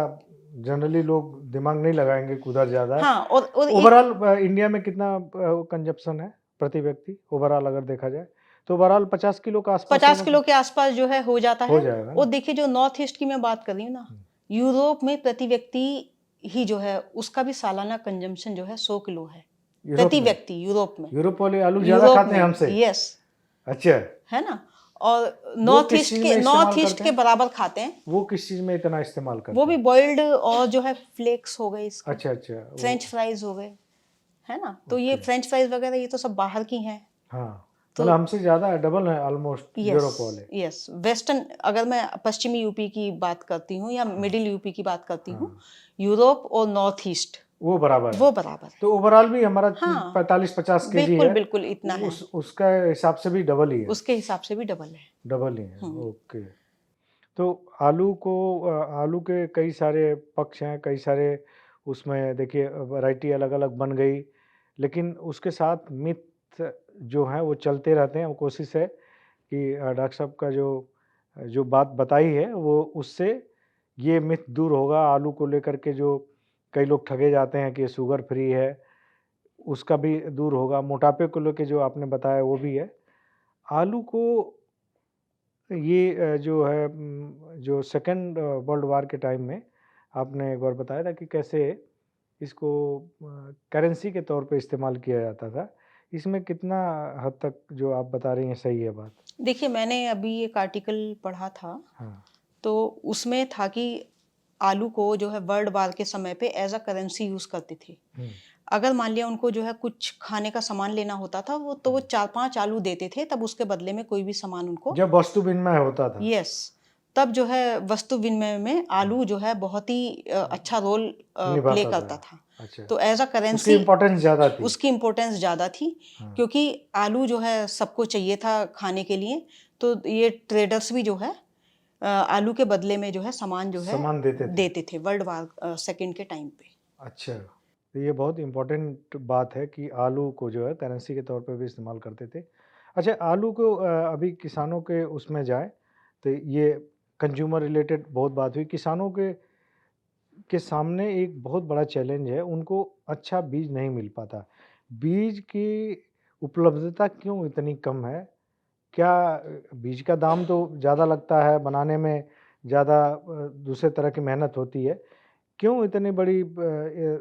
जनरली लोग दिमाग नहीं लगाएंगे कि उधर ज़्यादा है। हाँ, और ओवरऑल इंडिया में कितना कंजप्शन है प्रति व्यक्ति ओवरऑल अगर देखा जाए तो ओवरऑल 50 किलो का आसपास 50 किलो के आसपास जो है हो जाता हो है। जाएगा ना? और देखिए, जो नॉर्थ ईस्ट की मैं बात कर रही हूँ ना, यूरोप में प्रति व्यक्ति ही जो है उसका भी सालाना कंजम्पशन जो है 100 किलो है प्रति व्यक्ति, यूरोप में। यूरोप वाले आलू ज़्यादा खाते हैं हमसे? यस, अच्छा, है ना? और वो किस चीज़ में इस्तेमाल नॉर्थ ईस्ट करते के हैं? बराबर खाते हैं। वो किस चीज़ में इतना इस्तेमाल करते वो हैं? भी बॉइल्ड, और जो है फ्लेक्स हो गए इसके, अच्छा, वो- फ्रेंच फ्राइज हो गए, है ना? तो ये फ्रेंच फ्राइज वगैरह ये तो सब बाहर की हैं। हाँ, तो मतलब हमसे ज़्यादा डबल है ऑलमोस्ट यूरोप वाले। यस, वेस्टर्न, अगर मैं पश्चिमी यूपी की बात करती हूँ या मिडिल यूपी की बात करती हूँ, यूरोप और नॉर्थ ईस्ट वो बराबर है। वो बराबर है। तो ओवरऑल भी हमारा हाँ, 45-50 केजी बिल्कुल है। बिल्कुल इतना है, उसका हिसाब से भी डबल ही है। उसके हिसाब से भी डबल है। डबल ही है, ओके। तो आलू के कई सारे पक्ष हैं, कई सारे उसमें देखिए वैरायटी अलग अलग बन गई, लेकिन उसके साथ मिथ जो हैं वो चलते रहते हैं। वो कोशिश है कि डॉक्टर साहब का जो बात बताई है वो उससे ये मिथ दूर होगा। आलू को लेकर के जो कई लोग ठगे जाते हैं कि ये शुगर फ्री है, उसका भी दूर होगा। मोटापे को लेकर जो आपने बताया वो भी है। आलू को ये जो है जो सेकंड वर्ल्ड वार के टाइम में आपने एक बार बताया था कि कैसे इसको करेंसी के तौर पे इस्तेमाल किया जाता था। इसमें कितना हद तक जो आप बता रही हैं सही है बात? देखिए, मैंने अभी एक आर्टिकल पढ़ा था, हाँ, तो उसमें था कि आलू को जो है वर्ल्ड वार के समय पे एज अ करेंसी यूज करते थे। अगर मान लिया उनको जो है कुछ खाने का सामान लेना होता था, वो 4-5 आलू देते थे, तब उसके बदले में कोई भी सामान उनको, जब वस्तु विनिमय होता था। यस, तब जो है वस्तु विनिमय में आलू जो है बहुत ही अच्छा रोल प्ले निभाता करता था। था। अच्छा, तो एज अ उसकी करेंसी इम्पोर्टेंस ज़्यादा थी। उसकी इम्पोर्टेंस ज़्यादा थी, हाँ, क्योंकि आलू जो है सबको चाहिए था खाने के लिए। तो ये ट्रेडर्स भी जो है आलू के बदले में जो है सामान जो है सामान देते थे वर्ल्ड वार सेकंड के टाइम पे। अच्छा, तो ये बहुत इम्पोर्टेंट बात है कि आलू को जो है करेंसी के तौर पे भी इस्तेमाल करते थे। अच्छा, आलू को अभी किसानों के उसमें जाए तो ये कंज्यूमर रिलेटेड बहुत बात हुई। किसानों के सामने एक बहुत बड़ा चैलेंज है, उनको अच्छा बीज नहीं मिल पाता। बीज की उपलब्धता क्यों इतनी कम है? क्या बीज का दाम तो ज़्यादा लगता है बनाने में, ज़्यादा दूसरे तरह की मेहनत होती है, क्यों इतनी बड़ी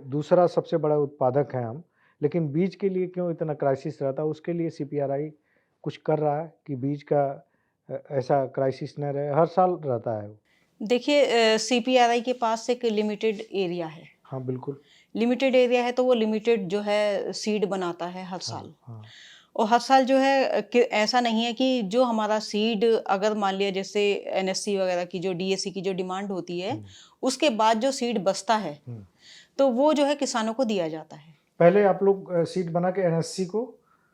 दूसरा सबसे बड़ा उत्पादक है हम, लेकिन बीज के लिए क्यों इतना क्राइसिस रहता है? उसके लिए सीपीआरआई कुछ कर रहा है कि बीज का ऐसा क्राइसिस न रहे? हर साल रहता है वो। देखिए सीपीआरआई के पास एक लिमिटेड एरिया है। हाँ बिल्कुल। लिमिटेड एरिया है तो वो लिमिटेड जो है सीड बनाता है हर साल। हाँ और हर साल जो है कि ऐसा नहीं है कि जो हमारा सीड अगर मान लिया जैसे एनएससी वगैरह की जो डीएसी की जो डिमांड होती है, उसके बाद जो सीड बचता है तो वो जो है किसानों को दिया जाता है। पहले आप लोग सीड बना के एनएससी को,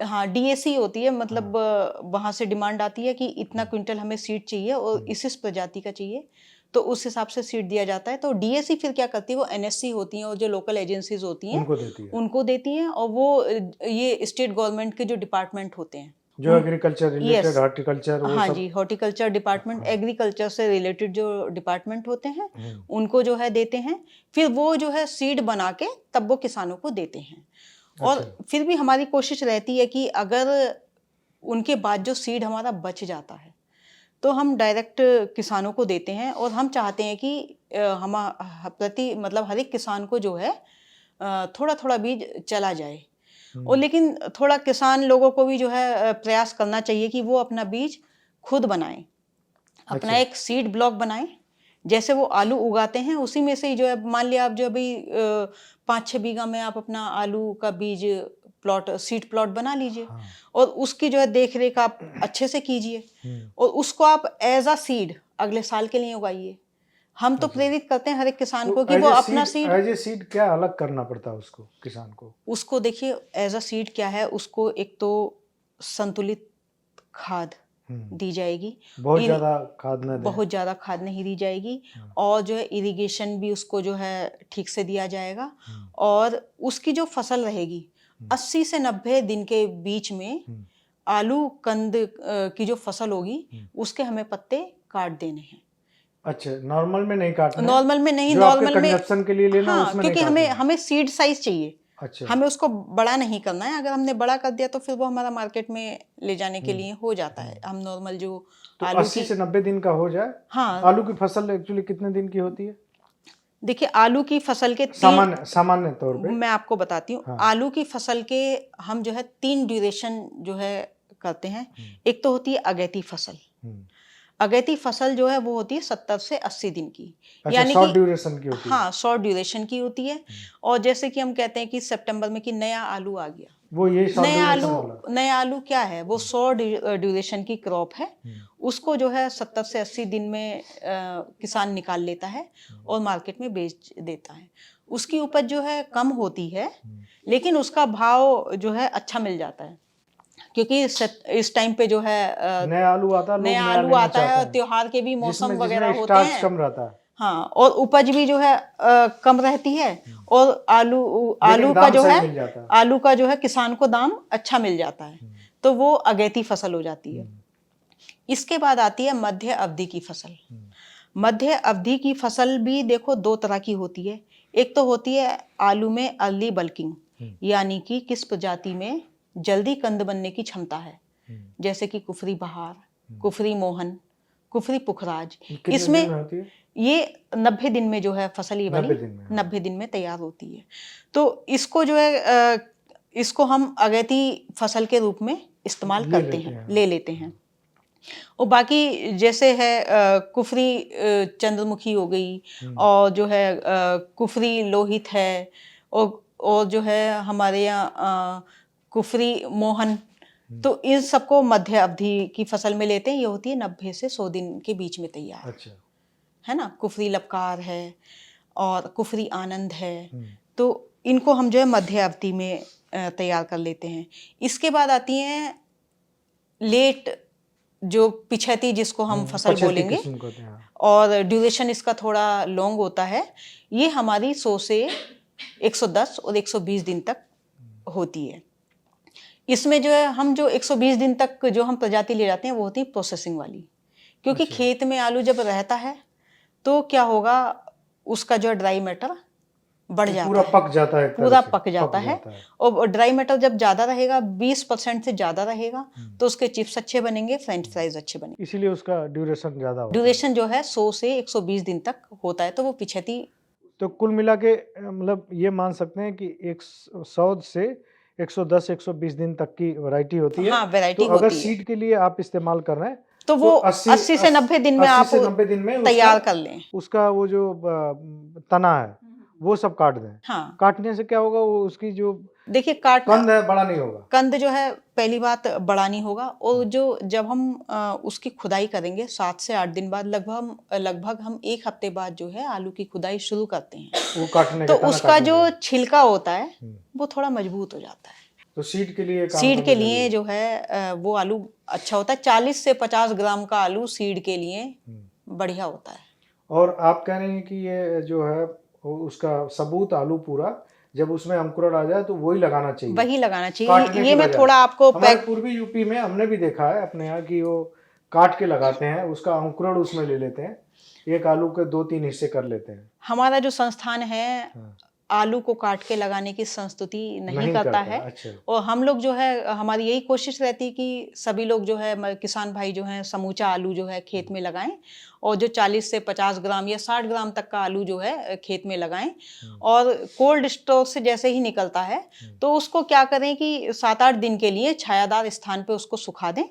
हाँ डीएसी होती है, मतलब वहां से डिमांड आती है कि इतना क्विंटल हमें सीड चाहिए और इस प्रजाति का चाहिए, तो उस हिसाब से सीड दिया जाता है। तो डीएसी फिर क्या करती है, वो एनएससी होती हैं और जो लोकल एजेंसीज होती हैं उनको देती है, उनको देती हैं। और वो ये स्टेट गवर्नमेंट के जो डिपार्टमेंट होते हैं जो एग्रीकल्चर रिलेटेड, यस हॉर्टिकल्चर, वो हाँ सब। जी, हॉर्टिकल्चर डिपार्टमेंट, एग्रीकल्चर से रिलेटेड जो डिपार्टमेंट होते हैं हम्म, उनको जो है देते हैं। फिर वो जो है सीड बना के तब वो किसानों को देते हैं। और अच्छा। फिर भी हमारी कोशिश रहती है कि अगर उनके बाद जो सीड हमारा बच जाता है तो हम डायरेक्ट किसानों को देते हैं। और हम चाहते हैं कि हम प्रति मतलब हर एक किसान को जो है थोड़ा थोड़ा बीज चला जाए। और लेकिन थोड़ा किसान लोगों को भी जो है प्रयास करना चाहिए कि वो अपना बीज खुद बनाएं, अपना अच्छा। एक सीड ब्लॉक बनाएं। जैसे वो आलू उगाते हैं उसी में से ही जो है, मान लिया आप जो अभी 5-6 बीघा में आप अपना आलू का बीज प्लॉट सीड प्लॉट बना लीजिए। हाँ। और उसकी जो है देख रेख आप अच्छे से कीजिए और उसको आप एज अ सीड अगले साल के लिए उगाइए। हम तो प्रेरित करते हैं हर एक किसान को कि वो अपना सीड एज ए सीड क्या अलग करना पड़ता है उसको, किसान को? उसको देखिए एज अ सीड क्या है, उसको एक तो संतुलित खाद दी जाएगी, बहुत ज़्यादा खाद न दें। बहुत ज़्यादा खाद नहीं दी जाएगी। और जो है इरिगेशन भी उसको जो है ठीक से दिया जाएगा। और उसकी जो फसल रहेगी 80 से 90 दिन के बीच में आलू कंद की जो फसल होगी उसके हमें पत्ते काट देने हैं। अच्छा, नॉर्मल में नहीं काटना है? नॉर्मल में नहीं, जो आपके नॉर्मल में कंजप्शन के लिए लेना हाँ, उसमें क्योंकि नहीं हमें काटना है? हमें सीड साइज चाहिए। अच्छा। हमें उसको बड़ा नहीं करना है। अगर हमने बड़ा कर दिया तो फिर वो हमारा मार्केट में ले जाने के लिए हो जाता है। हम नॉर्मल जो तो आलू 80 की से 90 दिन का हो जाए। हाँ आलू की फसल एक्चुअली कितने दिन की होती है देखिए, आलू की फसल के सामान्य तौर पे? मैं आपको बताती हूँ। हाँ। आलू की फसल के हम जो है 3 ड्यूरेशन जो है करते हैं। एक तो होती है अगैती फसल। अगैती फसल जो है वो होती है 70 से 80 दिन की। अच्छा, यानी शॉर्ट कि ड्यूरेशन की होती है। हाँ, शॉर्ट ड्यूरेशन की होती है। और जैसे कि हम कहते हैं कि सितंबर में कि नया आलू आ गया, वो ये शॉर्ट ड्यूरेशन वाला। नया आलू क्या है, वो 100 ड्यूरेशन की क्रॉप है। उसको जो है 70 से 80 दिन में किसान निकाल लेता है और मार्केट में बेच देता है। उसकी उपज जो है कम होती है लेकिन उसका भाव जो है अच्छा मिल जाता है, क्योंकि इस टाइम पे जो है नया आलू आता है, लोग नया नया आलू लेना आता है, चाहते हैं, त्योहार के भी मौसम वगैरह जिसमें होते स्टार्च हैं। कम रहता है। हाँ, और उपज भी जो है कम रहती है। और आलू का दाम जो सही है मिल जाता है। आलू का जो है किसान को दाम अच्छा मिल जाता है। तो वो अगैती फसल हो जाती है। इसके बाद आती है मध्य अवधि की फसल। मध्य अवधि की फसल भी देखो 2 तरह की होती है। एक तो होती है आलू में अर्ली बल्किंग, यानी कि किस प्रजाति में जल्दी कंद बनने की क्षमता है, जैसे कि कुफरी बहार, कुफरी मोहन, कुफरी पुखराज। इसमें दिन में होती है? ये 90 दिन में जो है फसल ये वाली 90 दिन में तैयार होती है। तो इसको जो है इसको हम अगैती फसल के रूप में इस्तेमाल करते हैं, ले लेते हैं। और बाकी जैसे है कुफरी चंद्रमुखी हो गई, और जो है कुफरी लोहित है, और जो है हमारे यहाँ कुफरी मोहन। तो इन सबको मध्य अवधि की फसल में लेते हैं। ये होती है 90 से 100 दिन के बीच में तैयार। अच्छा। है ना, कुफरी लपकार है और कुफरी आनंद है। तो इनको हम जो है मध्य अवधि में तैयार कर लेते हैं। इसके बाद आती हैं लेट, जो पिछैती जिसको हम फसल बोलेंगे, और ड्यूरेशन इसका थोड़ा लॉन्ग होता है। ये हमारी 100 से 110 और 120 दिन तक होती है। इसमें जो है हम जो 120 दिन तक जो हम प्रजाति ले जाते हैं वो होती है प्रोसेसिंग वाली, क्योंकि खेत में आलू जब रहता है तो क्या होगा, उसका जो ड्राई मैटर बढ़ जाता है, पूरा पक जाता है, पूरा पक जाता है। और ड्राई मैटर जब ज्यादा रहेगा, 20% से ज्यादा रहेगा, तो उसके चिप्स अच्छे बनेंगे, फ्रेंच फ्राइज अच्छे बनेंगे। इसीलिए उसका ड्यूरेशन ज्यादा होता है। ड्यूरेशन जो है 100 से 120 दिन तक होता है। तो वो पिछैती तो कुल मिला के मतलब ये मान सकते हैं कि 100 से 110-120 दिन तक की वैरायटी होती है। हाँ, वैरायटी तो अगर होती है। सीड के लिए आप इस्तेमाल कर रहे हैं तो वो 80 से 90 दिन में 80 आप से 90 दिन में तैयार कर लें। उसका वो जो तना है वो सब काट दें। हाँ, काटने से क्या होगा, वो उसकी जो देखिए काटना, कंद है बड़ा नहीं होगा। कंद जो है पहली बात बड़ा नहीं होगा, और जो जब हम उसकी खुदाई करेंगे 7 से 8 दिन बाद, लगभग हम 1 हफ्ते बाद जो है आलू की खुदाई शुरू करते हैं, वो काटने तो का तना उसका काटने जो का। छिलका होता है वो थोड़ा मजबूत हो जाता है। तो सीड के लिए काम सीड करना के जरूरी लिए है। जो है वो आलू अच्छा होता है। 40 से 50 ग्राम का आलू सीड के लिए बढ़िया होता है। और आप कह रहे हैं कि ये जो है उसका सबूत आलू पूरा जब उसमें अंकुरण आ जाए तो वही लगाना चाहिए, वही लगाना चाहिए। काटने ये की मैं बजाय। थोड़ा आपको हमारे पूर्वी यूपी में हमने भी देखा है अपने यहाँ कि वो काट के लगाते हैं, उसका अंकुरण उसमें ले लेते हैं, एक आलू के 2-3 हिस्से कर लेते हैं। हमारा जो संस्थान है हाँ। आलू को काट के लगाने की संस्तुति नहीं नहीं करता करता, है। अच्छा। और हम लोग जो है, हमारी यही कोशिश रहती है कि सभी लोग जो है किसान भाई जो है समूचा आलू जो है खेत में लगाएं, और जो 40 से 50 ग्राम या 60 ग्राम तक का आलू जो है खेत में लगाएं। और कोल्ड स्टोर से जैसे ही निकलता है तो उसको क्या करें कि 7-8 दिन के लिए छायादार स्थान पे उसको सुखा दें,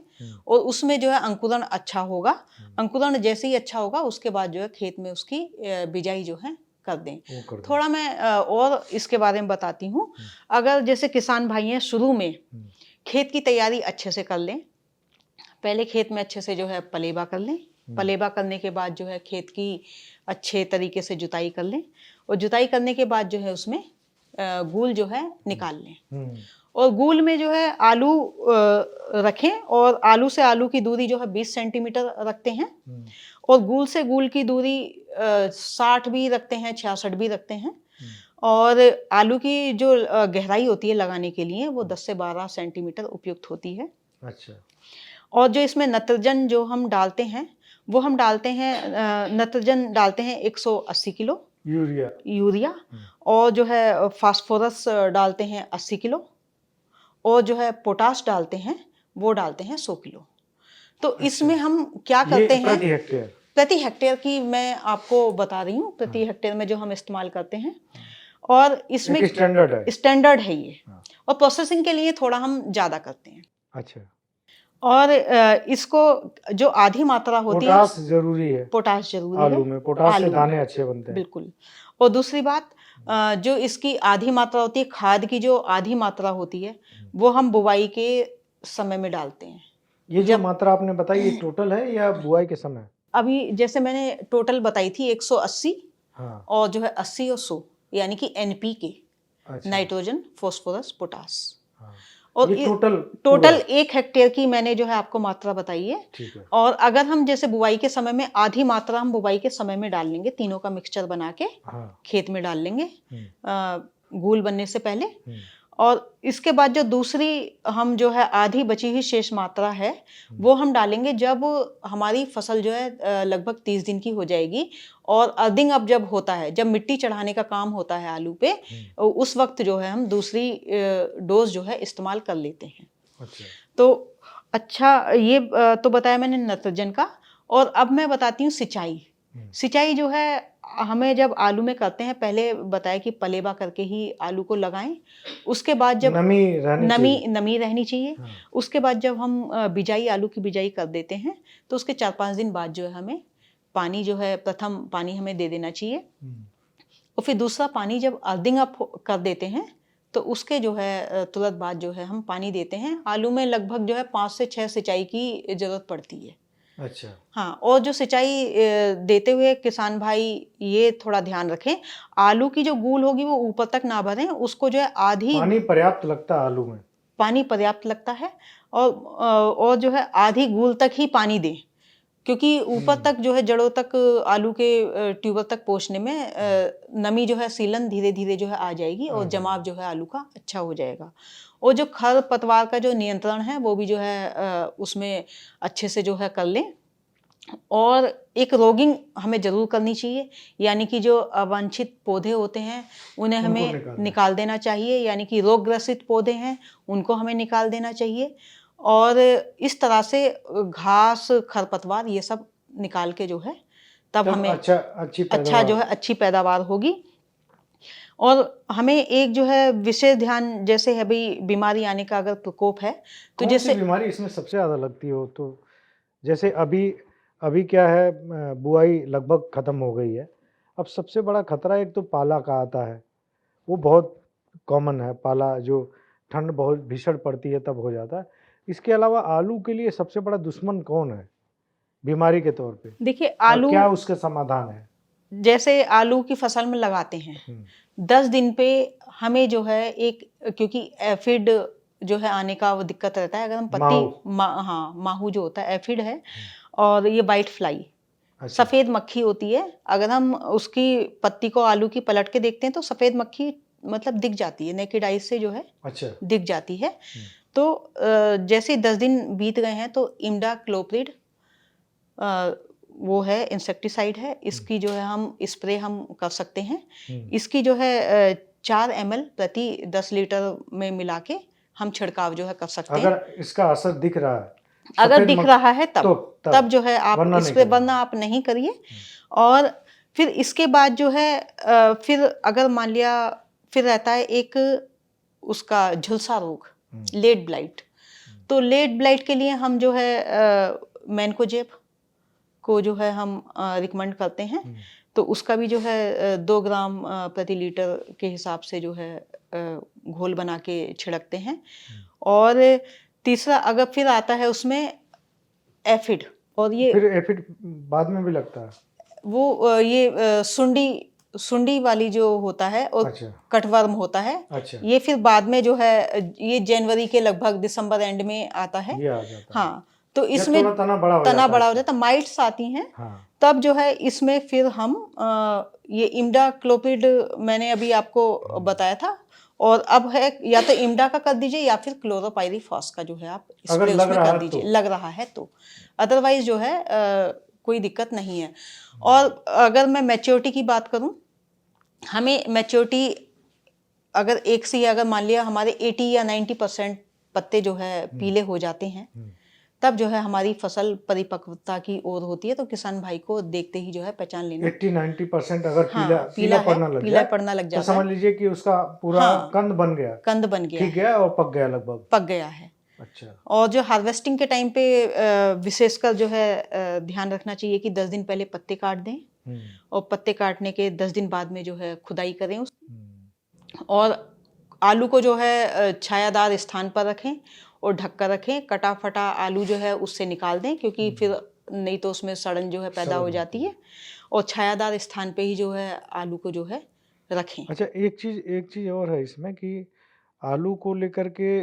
और उसमें जो है अंकुरण अच्छा होगा। अंकुरण जैसे ही अच्छा होगा उसके बाद जो है खेत में उसकी बिजाई जो है कर दें। थोड़ा मैं और इसके बारे में बताती हूँ। अगर जैसे किसान भाई हैं शुरू में खेत की तैयारी अच्छे से कर लें, पहले खेत में अच्छे से जो है पलेबा कर लें। पलेबा करने के बाद जो है खेत की अच्छे तरीके से जुताई कर लें, और जुताई करने के बाद जो है उसमें गूल जो है निकाल लें, और गूल में जो है आलू रखें, और आलू से आलू की दूरी जो है 20 सेंटीमीटर रखते हैं, और गूल से गूल की दूरी 60 भी रखते हैं, 66 भी रखते हैं। और आलू की जो गहराई होती है लगाने के लिए वो 10 से 12 सेंटीमीटर उपयुक्त होती है। अच्छा। और जो इसमें नत्रजन जो हम डालते हैं वो हम डालते हैं, नत्रजन डालते हैं 180 किलो यूरिया, और जो है फास्फोरस डालते हैं 80 किलो, और जो है पोटाश डालते हैं वो डालते हैं 100 किलो। तो अच्छा। इसमें हम क्या करते हैं, प्रति हेक्टेयर की मैं आपको बता रही हूँ, प्रति हेक्टेयर में जो हम इस्तेमाल करते हैं। और इसमें स्टैंडर्ड है ये, और प्रोसेसिंग के लिए थोड़ा हम ज़्यादा करते हैं। अच्छा। और इसको जो आधी मात्रा होती है, पोटाश जरूरी है, पोटाश जरूरी आलू है, में पोटाश आलू से दाने अच्छे बनते हैं। बिल्कुल। और दूसरी बात, जो इसकी आधी मात्रा होती है, खाद की जो आधी मात्रा होती है वो हम बुवाई के समय में डालते हैं। ये जो मात्रा आपने बताई ये टोटल है या बुआई के समय? अभी जैसे मैंने टोटल बताई थी 180, हाँ। और जो है 80 और 100 यानी कि NPK, अच्छा। Nitrogen phosphorus potash. हाँ। और ये टोटल 1 हेक्टेयर की मैंने जो है आपको मात्रा बताई है। ठीक है। और अगर हम जैसे बुवाई के समय में आधी मात्रा हम बुवाई के समय में डाल लेंगे, तीनों का मिक्सचर बना के खेत में डाल लेंगे गूल बनने से पहले। और इसके बाद जो दूसरी हम जो है आधी बची हुई शेष मात्रा है वो हम डालेंगे जब हमारी फसल जो है लगभग 30 दिन की हो जाएगी, और अर्दिंग अप जब होता है, जब मिट्टी चढ़ाने का काम होता है आलू पे, उस वक्त जो है हम दूसरी डोज जो है इस्तेमाल कर लेते हैं। अच्छा। तो अच्छा, ये तो बताया मैंने नाइट्रोजन का। और अब मैं बताती हूँ सिंचाई। सिंचाई जो है हमें जब आलू में करते हैं, पहले बताया कि पलेबा करके ही आलू को लगाएं, उसके बाद जब नमी रहनी चाहिए। हाँ। उसके बाद जब हम बिजाई, आलू की बिजाई कर देते हैं तो उसके 4-5 दिन बाद जो है हमें पानी जो है, प्रथम पानी हमें दे देना चाहिए, और फिर दूसरा पानी जब अर्दिंग अप कर देते हैं तो उसके जो है तुरंत बाद जो है हम पानी देते हैं। आलू में लगभग जो है 5 से 6 सिंचाई की जरूरत पड़ती है। अच्छा। हाँ, और जो सिंचाई देते हुए किसान भाई ये थोड़ा ध्यान रखें, आलू की जो गूल होगी वो ऊपर तक ना भरें, उसको जो है आधी, पानी पर्याप्त लगता है आलू में, पानी पर्याप्त लगता है, और जो है आधी गूल तक ही पानी दें, क्योंकि ऊपर तक जो है जड़ों तक आलू के ट्यूबर तक पहुंचने में नमी जो है, सीलन धीरे धीरे जो है आ जाएगी, और जमाव जो है आलू का अच्छा हो जाएगा। और जो खर पतवार का जो नियंत्रण है वो भी जो है उसमें अच्छे से जो है कर लें। और एक रोगिंग हमें जरूर करनी चाहिए, यानी कि जो अवांछित पौधे होते हैं उन्हें हमें निकाल देना चाहिए, यानी कि रोग ग्रसित पौधे हैं उनको हमें निकाल देना चाहिए। और इस तरह से घास, खरपतवार ये सब निकाल के जो है तब हमें अच्छी पैदावार होगी। और हमें एक जो है विशेष ध्यान, जैसे है भाई बीमारी आने का अगर प्रकोप है तो कौन सी जैसे बीमारी इसमें सबसे ज़्यादा लगती हो? तो जैसे अभी अभी क्या है, बुआई लगभग ख़त्म हो गई है। अब सबसे बड़ा खतरा एक तो पाला का आता है, वो बहुत कॉमन है। पाला जो ठंड बहुत भीषण पड़ती है तब हो जाता है। इसके अलावा आलू के लिए सबसे बड़ा दुश्मन कौन है बीमारी के तौर पे, देखिए और आलू, क्या उसका समाधान है? जैसे आलू की फसल में लगाते हैं, हम्म, 10 दिन पे हमें जो है एक, क्योंकि एफिड जो है आने का वो दिक्कत रहता है अगर हम पत्ती माहू। हाँ, माहू जो होता है एफिड है, और ये वाइट फ्लाई अच्छा। सफेद मक्खी होती है। अगर हम उसकी पत्ती को आलू की पलट के देखते हैं तो सफेद मक्खी मतलब दिख जाती है, नेकेड आइज से जो है अच्छा। दिख जाती है। तो जैसे 10 दिन बीत गए हैं तो इम्डा क्लोप्रिड वो है इंसेक्टिसाइड है, इसकी जो है हम स्प्रे हम कर सकते हैं। इसकी जो है 4 ml प्रति 10 लीटर में मिला के हम छिड़काव जो है कर सकते हैं। अगर इसका असर दिख रहा है, अगर सफेद दिख मक्खी, रहा है तब तब जो है आप वरना नहीं स्प्रे, करना। वरना आप नहीं करिए। और फिर इसके बाद जो है फिर अगर मान लिया फिर रहता है एक उसका झुलसा रोग, लेड ब्लाइट। तो लेड ब्लाइट के लिए हम जो है मैनकोजेब को जो है हम रिकमेंड करते हैं। तो उसका भी जो है 2 ग्राम प्रति लीटर के हिसाब से जो है घोल बना के छिड़कते हैं। और तीसरा अगर फिर आता है उसमें एफिड, और ये फिर एफिड बाद में भी लगता है? वो ये सुंडी वाली जो होता है और अच्छा। कटवर्म होता है। अच्छा। ये फिर बाद में जो है ये जनवरी के लगभग दिसंबर एंड में आता है। ये आ जाता है। हाँ, तो या इसमें थोड़ा तना बड़ा हो तना जाता बड़ा है हो जाता, माइट्स आती हैं। हाँ। तब जो है इसमें फिर हम ये इम्डा क्लोपिड मैंने अभी आपको बताया था, और अब है या तो इम्डा का कर दीजिए या फिर क्लोरोपाइरीफॉस का जो है आप अगर स्प्रे लग उसमें रहा कर है दीजिए, तो। लग रहा है तो। अदरवाइज जो है कोई दिक्कत नहीं है। और अगर मैं मैच्योरिटी की बात करूं, हमें मैच्योरिटी अगर एक से ही अगर मान लिया हमारे 80 या 90% पत्ते जो है पीले हो जाते हैं, तब जो है हमारी फसल परिपक्वता की ओर होती है। तो किसान भाई को देखते ही जो है पहचान लेना। 80-90% अगर हाँ, पीला पीला है, पड़ना लग पीला जाए पड़ना लग तो जाता समझ है। लीजिए कि उसका पूरा हाँ, कंद बन गया, कंद बन गया ठीक है, है, और पक गया लगभग। पक गया है। अच्छा। और जो हार्वेस्टिंग के टाइम पे विशेषकर जो है ध्यान रखना चाहिए कि 10 दिन पहले पत्ते काट दें, और पत्ते काटने के 10 दिन बाद में जो है खुदाई करें और आलू को जो है छायादार स्थान पर रखें और ढक कर रखें। कटा फटा आलू जो है उससे निकाल दें, क्योंकि फिर नहीं तो उसमें सड़न जो है पैदा हो जाती है। और छायादार स्थान पे ही जो है आलू को जो है रखें। अच्छा, एक चीज़ और है इसमें कि आलू को लेकर के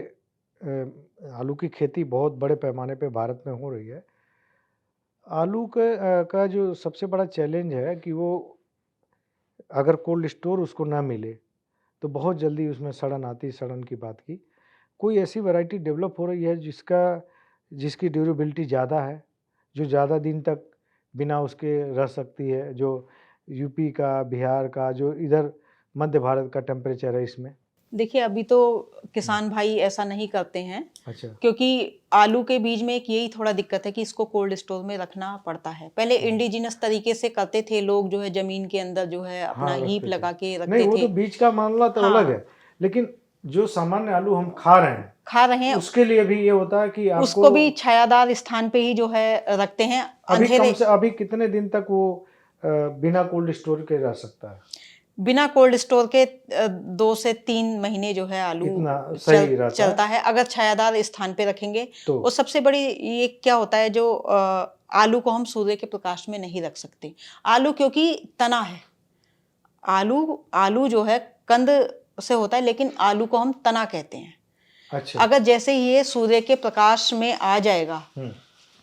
आलू की खेती बहुत बड़े पैमाने पे भारत में हो रही है। आलू का जो सबसे बड़ा चैलेंज है कि वो अगर कोल्ड स्टोर उसको ना मिले तो बहुत जल्दी उसमें सड़न आती है। सड़न की बात की, कोई ऐसी वैरायटी डेवलप हो रही है जिसकी ड्यूरेबिलिटी ज़्यादा है, जो ज़्यादा दिन तक बिना उसके रह सकती है, जो यूपी का, बिहार का, जो इधर मध्य भारत का टेम्परेचर है इसमें? देखिए अभी तो किसान भाई ऐसा नहीं करते हैं, अच्छा। क्योंकि आलू के बीज में एक यही थोड़ा दिक्कत है कि इसको कोल्ड स्टोर में रखना पड़ता है। पहले इंडिजिनस तरीके से करते थे लोग, जो है जमीन के अंदर जो है अपना हाँ, हीप रखते थे। लगा के नहीं, रखते वो थे। तो बीज का मामला तो अलग है, लेकिन जो सामान्य आलू हम खा रहे हैं उसके लिए भी ये होता है कि आपको उसको भी छायादार स्थान पे ही जो है रखते हैं। अभी कितने दिन तक वो बिना कोल्ड स्टोर के रह सकता है? बिना कोल्ड स्टोर के 2 से 3 महीने जो है आलू इतना सही रहता चलता है अगर छायादार स्थान पे रखेंगे तो। और सबसे बड़ी ये क्या होता है, जो आलू को हम सूर्य के प्रकाश में नहीं रख सकते। आलू क्योंकि तना है, आलू जो है कंद से होता है, लेकिन आलू को हम तना कहते हैं। अच्छा। अगर जैसे ही ये सूर्य के प्रकाश में आ जाएगा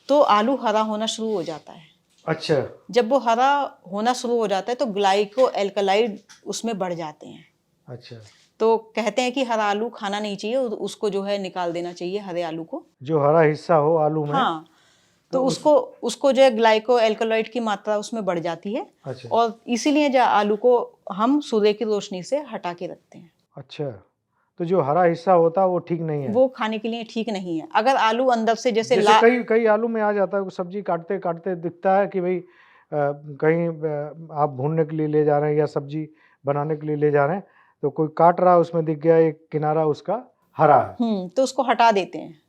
तो आलू हरा होना शुरू हो जाता है। अच्छा। जब वो हरा होना शुरू हो जाता है तो ग्लाइको एल्कलाइड उसमें बढ़ जाते हैं। अच्छा। तो कहते हैं कि हरा आलू खाना नहीं चाहिए, उसको जो है निकाल देना चाहिए, हरे आलू को। जो हरा हिस्सा हो आलू में। हाँ, तो उसको जो है ग्लाइको एल्कलॉइड की मात्रा उसमें बढ़ जाती है। अच्छा। और इसीलिए जो आलू को हम सूर्य की रोशनी से हटा के रखते हैं। अच्छा, तो जो हरा हिस्सा होता है वो ठीक नहीं है? वो खाने के लिए ठीक नहीं है। अगर आलू अंदर से जैसे कई आलू में आ जाता है, सब्जी काटते काटते दिखता है कि भाई कहीं आप भूनने के लिए ले जा रहे हैं या सब्जी बनाने के लिए ले जा रहे हैं, तो कोई काट रहा उसमें दिख गया एक किनारा उसका हरा है। तो उसको हटा देते हैं।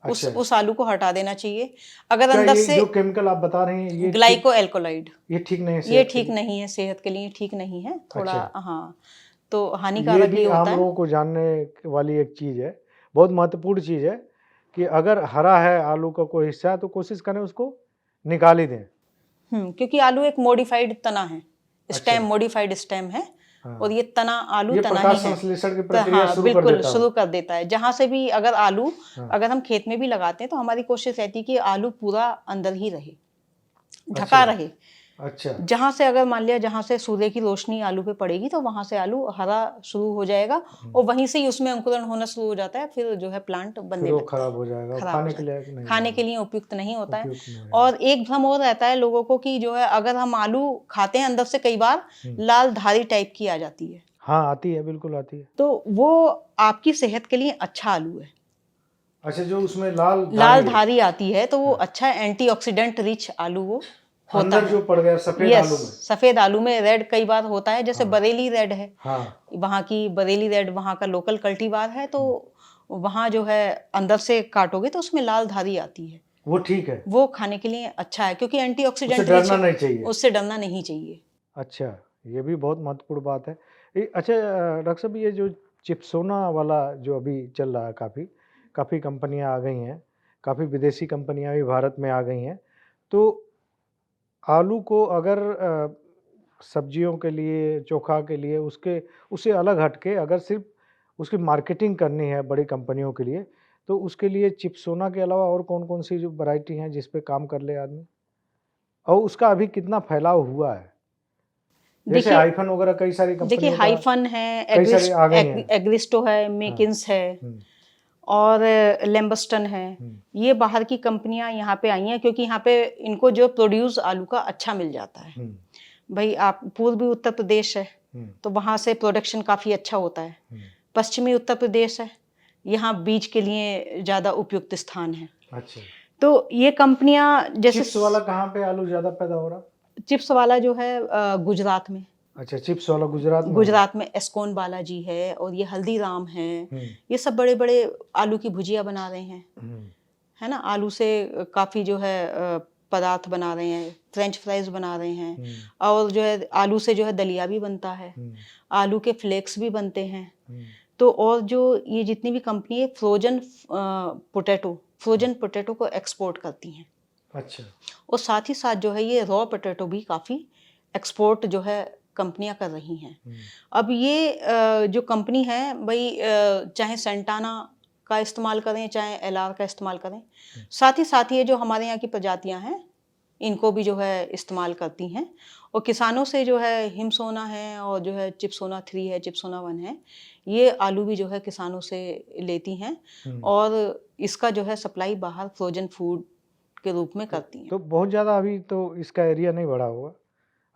अच्छा, उस आलू को हटा देना चाहिए। अगर क्या अंदर ये से जो केमिकल आप बता रहे हैं ये ग्लाइको एल्कोलाइड, ये ठीक नहीं है ये सेहत के ठीक लिए? नहीं है, सेहत के लिए ठीक नहीं है थोड़ा। अच्छा, हाँ, तो ये हानिकारक भी ये होता आम है। लोगों को जानने वाली एक चीज़ है, बहुत महत्वपूर्ण चीज़ है कि अगर हरा है आलू का कोई हिस्सा तो कोशिश करें उसको निकाल ही दें। क्योंकि आलू एक मॉडिफाइड तना है, स्टेम अच्छा, मॉडिफाइड स्टेम है, हाँ, और ये तना आलू ये तना ही प्रकाश है। संश्लेषण की तो प्रक्रिया हाँ, शुरू कर बिल्कुल देता शुरू हूँ। कर देता है। जहां से भी अगर आलू, हाँ, अगर हम खेत में भी लगाते हैं तो हमारी कोशिश रहती है कि आलू पूरा अंदर ही रहे, ढका अच्छा, रहे। अच्छा, जहां से अगर मान लिया जहां से सूर्य की रोशनी आलू पे पड़ेगी तो वहां से आलू हरा शुरू हो जाएगा, और वहीं से ही उसमें अंकुरण होना शुरू हो जाता है। फिर जो है प्लांट बनने फिर वो लगता खराब है, हो जाएगा, खराब हो खाने के जाता लिए है, नहीं खाने के रहेगा, लिए उपयुक्त नहीं होता है। उपयुक्त नहीं रहेगा। और एक भ्रम और रहता है लोगों को कि जो है अगर हम आलू खाते हैं अंदर से कई बार हम्म, लाल धारी टाइप की आ जाती है, हाँ आती है, बिल्कुल आती है। तो वो आपकी सेहत के लिए अच्छा आलू है। अच्छा, जो उसमें लाल लाल धारी है, धारी आती है तो वो हाँ, अच्छा एंटीऑक्सीडेंट रिच आलू वो होता अंदर है। जो पड़ गया सफेद यस, आलू में, सफेद आलू में रेड कई बार होता है, जैसे हाँ, बरेली रेड है, हाँ, वहाँ की बरेली रेड वहाँ का लोकल कल्टीवार है, तो हम्म, वहाँ जो है अंदर से काटोगे तो उसमें लाल धारी आती है। वो ठीक है, वो खाने के लिए अच्छा है क्योंकि उससे एंटीऑक्सीडेंट रिच डरना है, नहीं चाहिए। उससे डरना नहीं चाहिए। अच्छा, ये भी बहुत महत्वपूर्ण बात है। अच्छा, डॉक्टर साहब ये जो चिप्सोना वाला जो अभी चल रहा है, काफ़ी काफ़ी कंपनियां आ गई हैं, काफ़ी विदेशी कंपनियां भी भारत में आ गई हैं। तो आलू को अगर सब्जियों के लिए, चोखा के लिए उसके उससे अलग हटके अगर सिर्फ उसकी मार्केटिंग करनी है बड़ी कंपनियों के लिए, तो उसके लिए चिप्सोना के अलावा और कौन-कौन सी जो वैरायटी हैं जिस पे काम कर ले आदमी? और उसका अभी कितना फैलाव हुआ है? जैसे देखिए आईफ़ोन वगैरह कई सारी देखिए कंपनियों का हाइफन है, कई सारी आ गई हैं। एग्रिस्टो है, हाँ, मेकिन्स है, हुँ, और लेम्बस्टन है। हुँ, ये बाहर की कंपनियां यहाँ पे आई हैं क्योंकि यहाँ पे इनको जो प्रोड्यूस आलू का अच्छा मिल जाता है। हुँ, भाई आप पूर्वी उत्तर प्रदेश है हुँ, तो वहाँ से प्रोडक्शन काफ़ी अच्छा होता है। हुँ, पश्चिमी उत्तर प्रदेश है, यहाँ बीज के लिए ज़्यादा उपयुक्त स्थान है। अच्छा। तो ये कंपनियां जैसे चिप्स वाला कहाँ पे आलू ज़्यादा पैदा हो रहा? चिप्स वाला जो है गुजरात में, अच्छा, चिप्स वाला गुजरात में हो रहा? गुजरात में एस्कॉन बालाजी है और ये हल्दीराम है। हुँ, ये सब बड़े बड़े आलू की भुजिया बना रहे हैं, हुँ, है ना। आलू से काफ़ी जो है पदार्थ बना रहे हैं, फ्रेंच फ्राइज बना रहे हैं, हुँ, और जो है आलू से जो है दलिया भी बनता है, हुँ, आलू के फ्लेक्स भी बनते हैं। हुँ, तो और जो ये जितनी भी कंपनी है फ्रोजन पोटैटो को एक्सपोर्ट करती हैं, अच्छा, और साथ ही साथ जो है ये रॉ पोटैटो भी काफ़ी एक्सपोर्ट जो है कंपनियां कर रही हैं। हुँ, अब ये जो कंपनी है भाई, चाहे सेंटाना का इस्तेमाल करें चाहे एलआर का इस्तेमाल करें, साथ ही ये जो हमारे यहाँ की प्रजातियां हैं इनको भी जो है इस्तेमाल करती हैं, और किसानों से जो है हिमसोना है और जो है चिप्सोना 3 है, चिप्सोना 1 है, ये आलू भी जो है किसानों से लेती हैं, हुँ। और इसका जो है सप्लाई बाहर फ्रोजन फूड के रूप में करती हैं। तो बहुत ज़्यादा अभी तो इसका एरिया नहीं बढ़ा होगा,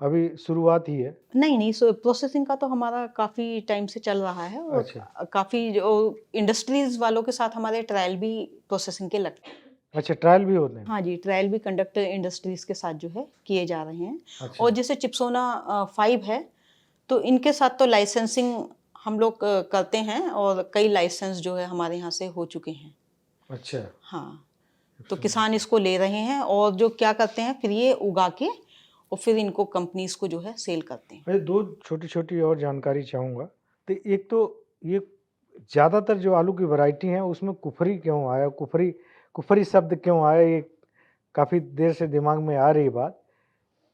अभी शुरुआत ही है। नहीं, सो प्रोसेसिंग का तो हमारा काफ़ी टाइम से चल रहा है, और अच्छा, काफ़ी जो इंडस्ट्रीज़ वालों के साथ हमारे ट्रायल भी प्रोसेसिंग के लगते हैं। अच्छा ट्रायल भी होते हैं? हाँ जी, ट्रायल भी कंडक्ट इंडस्ट्रीज़ के साथ जो है किए जा रहे हैं। अच्छा, और जैसे चिप्सोना 5 है, तो इनके साथ तो लाइसेंसिंग हम लोग करते हैं, और कई लाइसेंस जो है हमारे यहाँ से हो चुके हैं। अच्छा, हाँ, तो किसान इसको ले रहे हैं, और जो क्या करते हैं फिर ये उगा के और फिर इनको कंपनीज़ को जो है सेल करते हैं। मैं 2 छोटी-छोटी और जानकारी चाहूँगा। तो एक तो ये ज़्यादातर जो आलू की वैरायटी है उसमें कुफरी क्यों आया? कुफरी कुफरी शब्द क्यों आया? ये काफ़ी देर से दिमाग में आ रही बात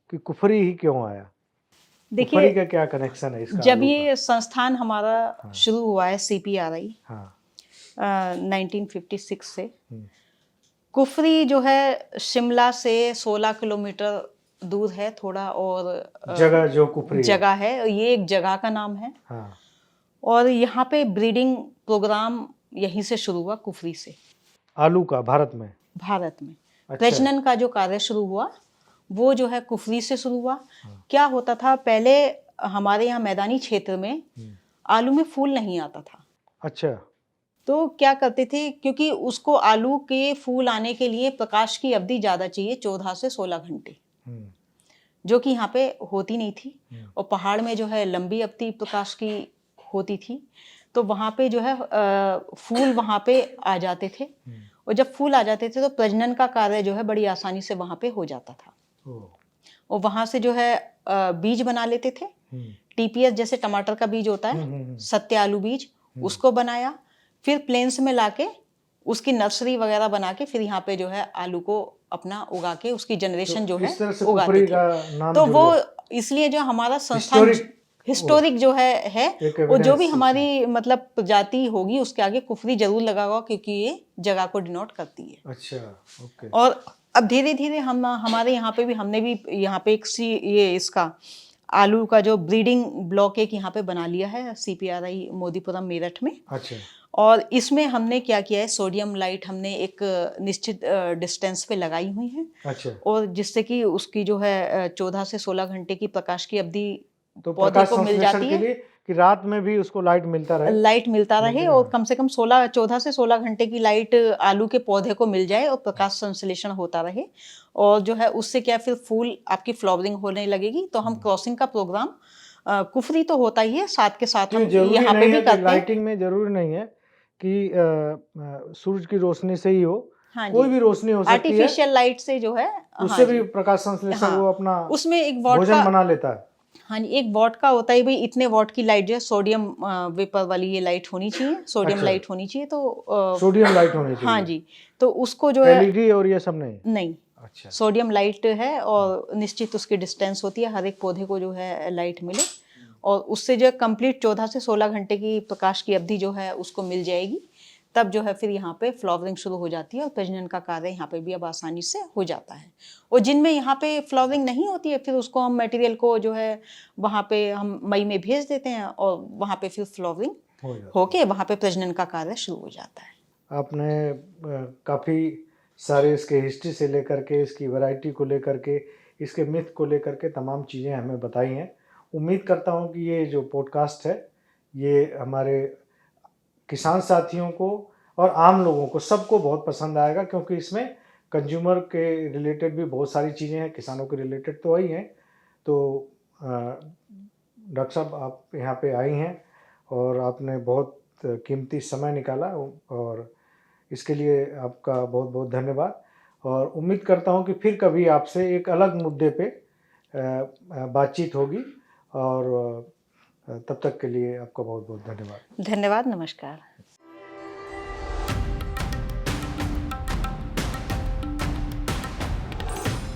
कि कुफरी ही क्यों आया? कुफरी देखिए, का क्या कनेक्शन है इसका जब आलू का? ये संस्थान हमारा हाँ, शुरू हुआ है सीपीआरआई हाँ, 1956 से, हुँ, कुफरी जो है शिमला से 16 किलोमीटर दूर है थोड़ा, और जगह जो कुफरी है। जगह है, ये एक जगह का नाम है, हाँ, और यहाँ पे ब्रीडिंग प्रोग्राम यहीं से शुरू हुआ, कुफरी से, आलू का भारत में? भारत में। अच्छा, प्रजनन का जो कार्य शुरू हुआ वो जो है कुफरी से शुरू हुआ। हाँ, क्या होता था पहले, हमारे यहाँ मैदानी क्षेत्र में हुँ, आलू में फूल नहीं आता था, अच्छा, तो क्या करते थे, क्योंकि उसको आलू के फूल आने के लिए प्रकाश की अवधि ज़्यादा चाहिए, 14 से 16 घंटे, हुँ, जो कि यहाँ पे होती नहीं थी। हुँ, और पहाड़ में जो है लंबी अवधि प्रकाश की होती थी तो वहाँ पे जो है फूल वहाँ पे आ जाते थे, और जब फूल आ जाते थे तो प्रजनन का कार्य जो है बड़ी आसानी से वहाँ पे हो जाता था। और वहाँ से जो है बीज बना लेते थे, टीपीएस जैसे टमाटर का बीज होता है, सत्य आलू बीज, उसको बनाया, फिर प्लेन्स में लाके उसकी नर्सरी वगैरह बना के फिर यहाँ पे जो है आलू को अपना उगा के उसकी जनरेशन जो है इस तरह से उगाते कुफरी थे। का नाम तो जुड़ वो गया। इसलिए जो हमारा संस्थान हिस्टोरिक जो है एक और जो भी evidence हमारी मतलब प्रजाति होगी उसके आगे कुफरी जरूर लगा होगा, क्योंकि ये जगह को डिनोट करती है। अच्छा, ओके। और अब धीरे धीरे हम हमारे यहाँ पे भी हमने भी यहाँ पे ये इसका आलू का जो ब्रीडिंग ब्लॉक एक यहाँ पे बना लिया है CPRI मोदीपुरम मेरठ में। अच्छा, और इसमें हमने क्या किया है, सोडियम लाइट हमने एक निश्चित डिस्टेंस पे लगाई हुई है, अच्छा। और जिससे कि उसकी जो है 14 से 16 घंटे की प्रकाश की अवधि तो पौधे प्रकाश को मिल संश्लेषण जाती के है, लिए कि रात में भी उसको लाइट मिलता रहे, लाइट मिलता रहे, मिलते और रहे। कम से कम 14 से 16 घंटे की लाइट आलू के पौधे को मिल जाए और प्रकाश संश्लेषण होता रहे, और जो है उससे क्या फिर फूल आपकी फ्लावरिंग होने लगेगी। तो हम क्रॉसिंग का प्रोग्राम कुफरी तो होता ही है, साथ के साथ तो ये हम जरूरी यहाँ पे नहीं भी है कि करते हैं। लाइटिंग में जरूरी नहीं है कि सूरज की रोशनी से ही हो, हाँ कोई जी, भी रोशनी हो सकती है, आर्टिफिशियल लाइट से जो है, उससे हाँ भी जी, प्रकाश संश्लेषण हाँ वो अपना उसमें एक वॉट भोजन का, बना लेता है। हाँ जी, एक वॉट का होता है भाई, इतने वॉट की लाइट जो है सोडियम वेपर वाली ये लाइट होनी चाहिए, सोडियम अच्छा, लाइट होनी चाहिए। तो सोडियम लाइट होनी हाँ चाहिए, जी, तो उसको जो है एलईडी और ये सब नहीं। नहीं, अच्छा, सोडियम लाइट है, और निश्चित उसकी डिस्टेंस होती है, हर एक पौधे को जो है लाइट मिले, और उससे जो कंप्लीट 14 से 16 घंटे की प्रकाश की अवधि जो है उसको मिल जाएगी, तब जो है फिर यहाँ पे फ्लावरिंग शुरू हो जाती है, और प्रजनन का कार्य यहाँ पे भी अब आसानी से हो जाता है। और जिनमें यहाँ पे फ्लावरिंग नहीं होती है, फिर उसको हम मटेरियल को जो है वहाँ पे हम मई में भेज देते हैं, और वहाँ पे फिर फ्लावरिंग हो जाता है। होके वहाँ पे प्रजनन का कार्य शुरू हो जाता है। आपने काफ़ी सारे इसके हिस्ट्री से लेकर के, इसकी वैरायटी को लेकर के, इसके मिथ को लेकर के तमाम चीज़ें हमें बताई हैं। उम्मीद करता हूँ कि ये जो पॉडकास्ट है ये हमारे किसान साथियों को और आम लोगों को सबको बहुत पसंद आएगा, क्योंकि इसमें कंज्यूमर के रिलेटेड भी बहुत सारी चीज़ें हैं, किसानों के रिलेटेड तो वही हैं। तो डॉक्टर साहब आप यहाँ पे आई हैं और आपने बहुत कीमती समय निकाला, और इसके लिए आपका बहुत बहुत धन्यवाद। और उम्मीद करता हूँ कि फिर कभी आपसे एक अलग मुद्दे पे बातचीत होगी, और तब तक के लिए आपका बहुत बहुत धन्यवाद। धन्यवाद, नमस्कार।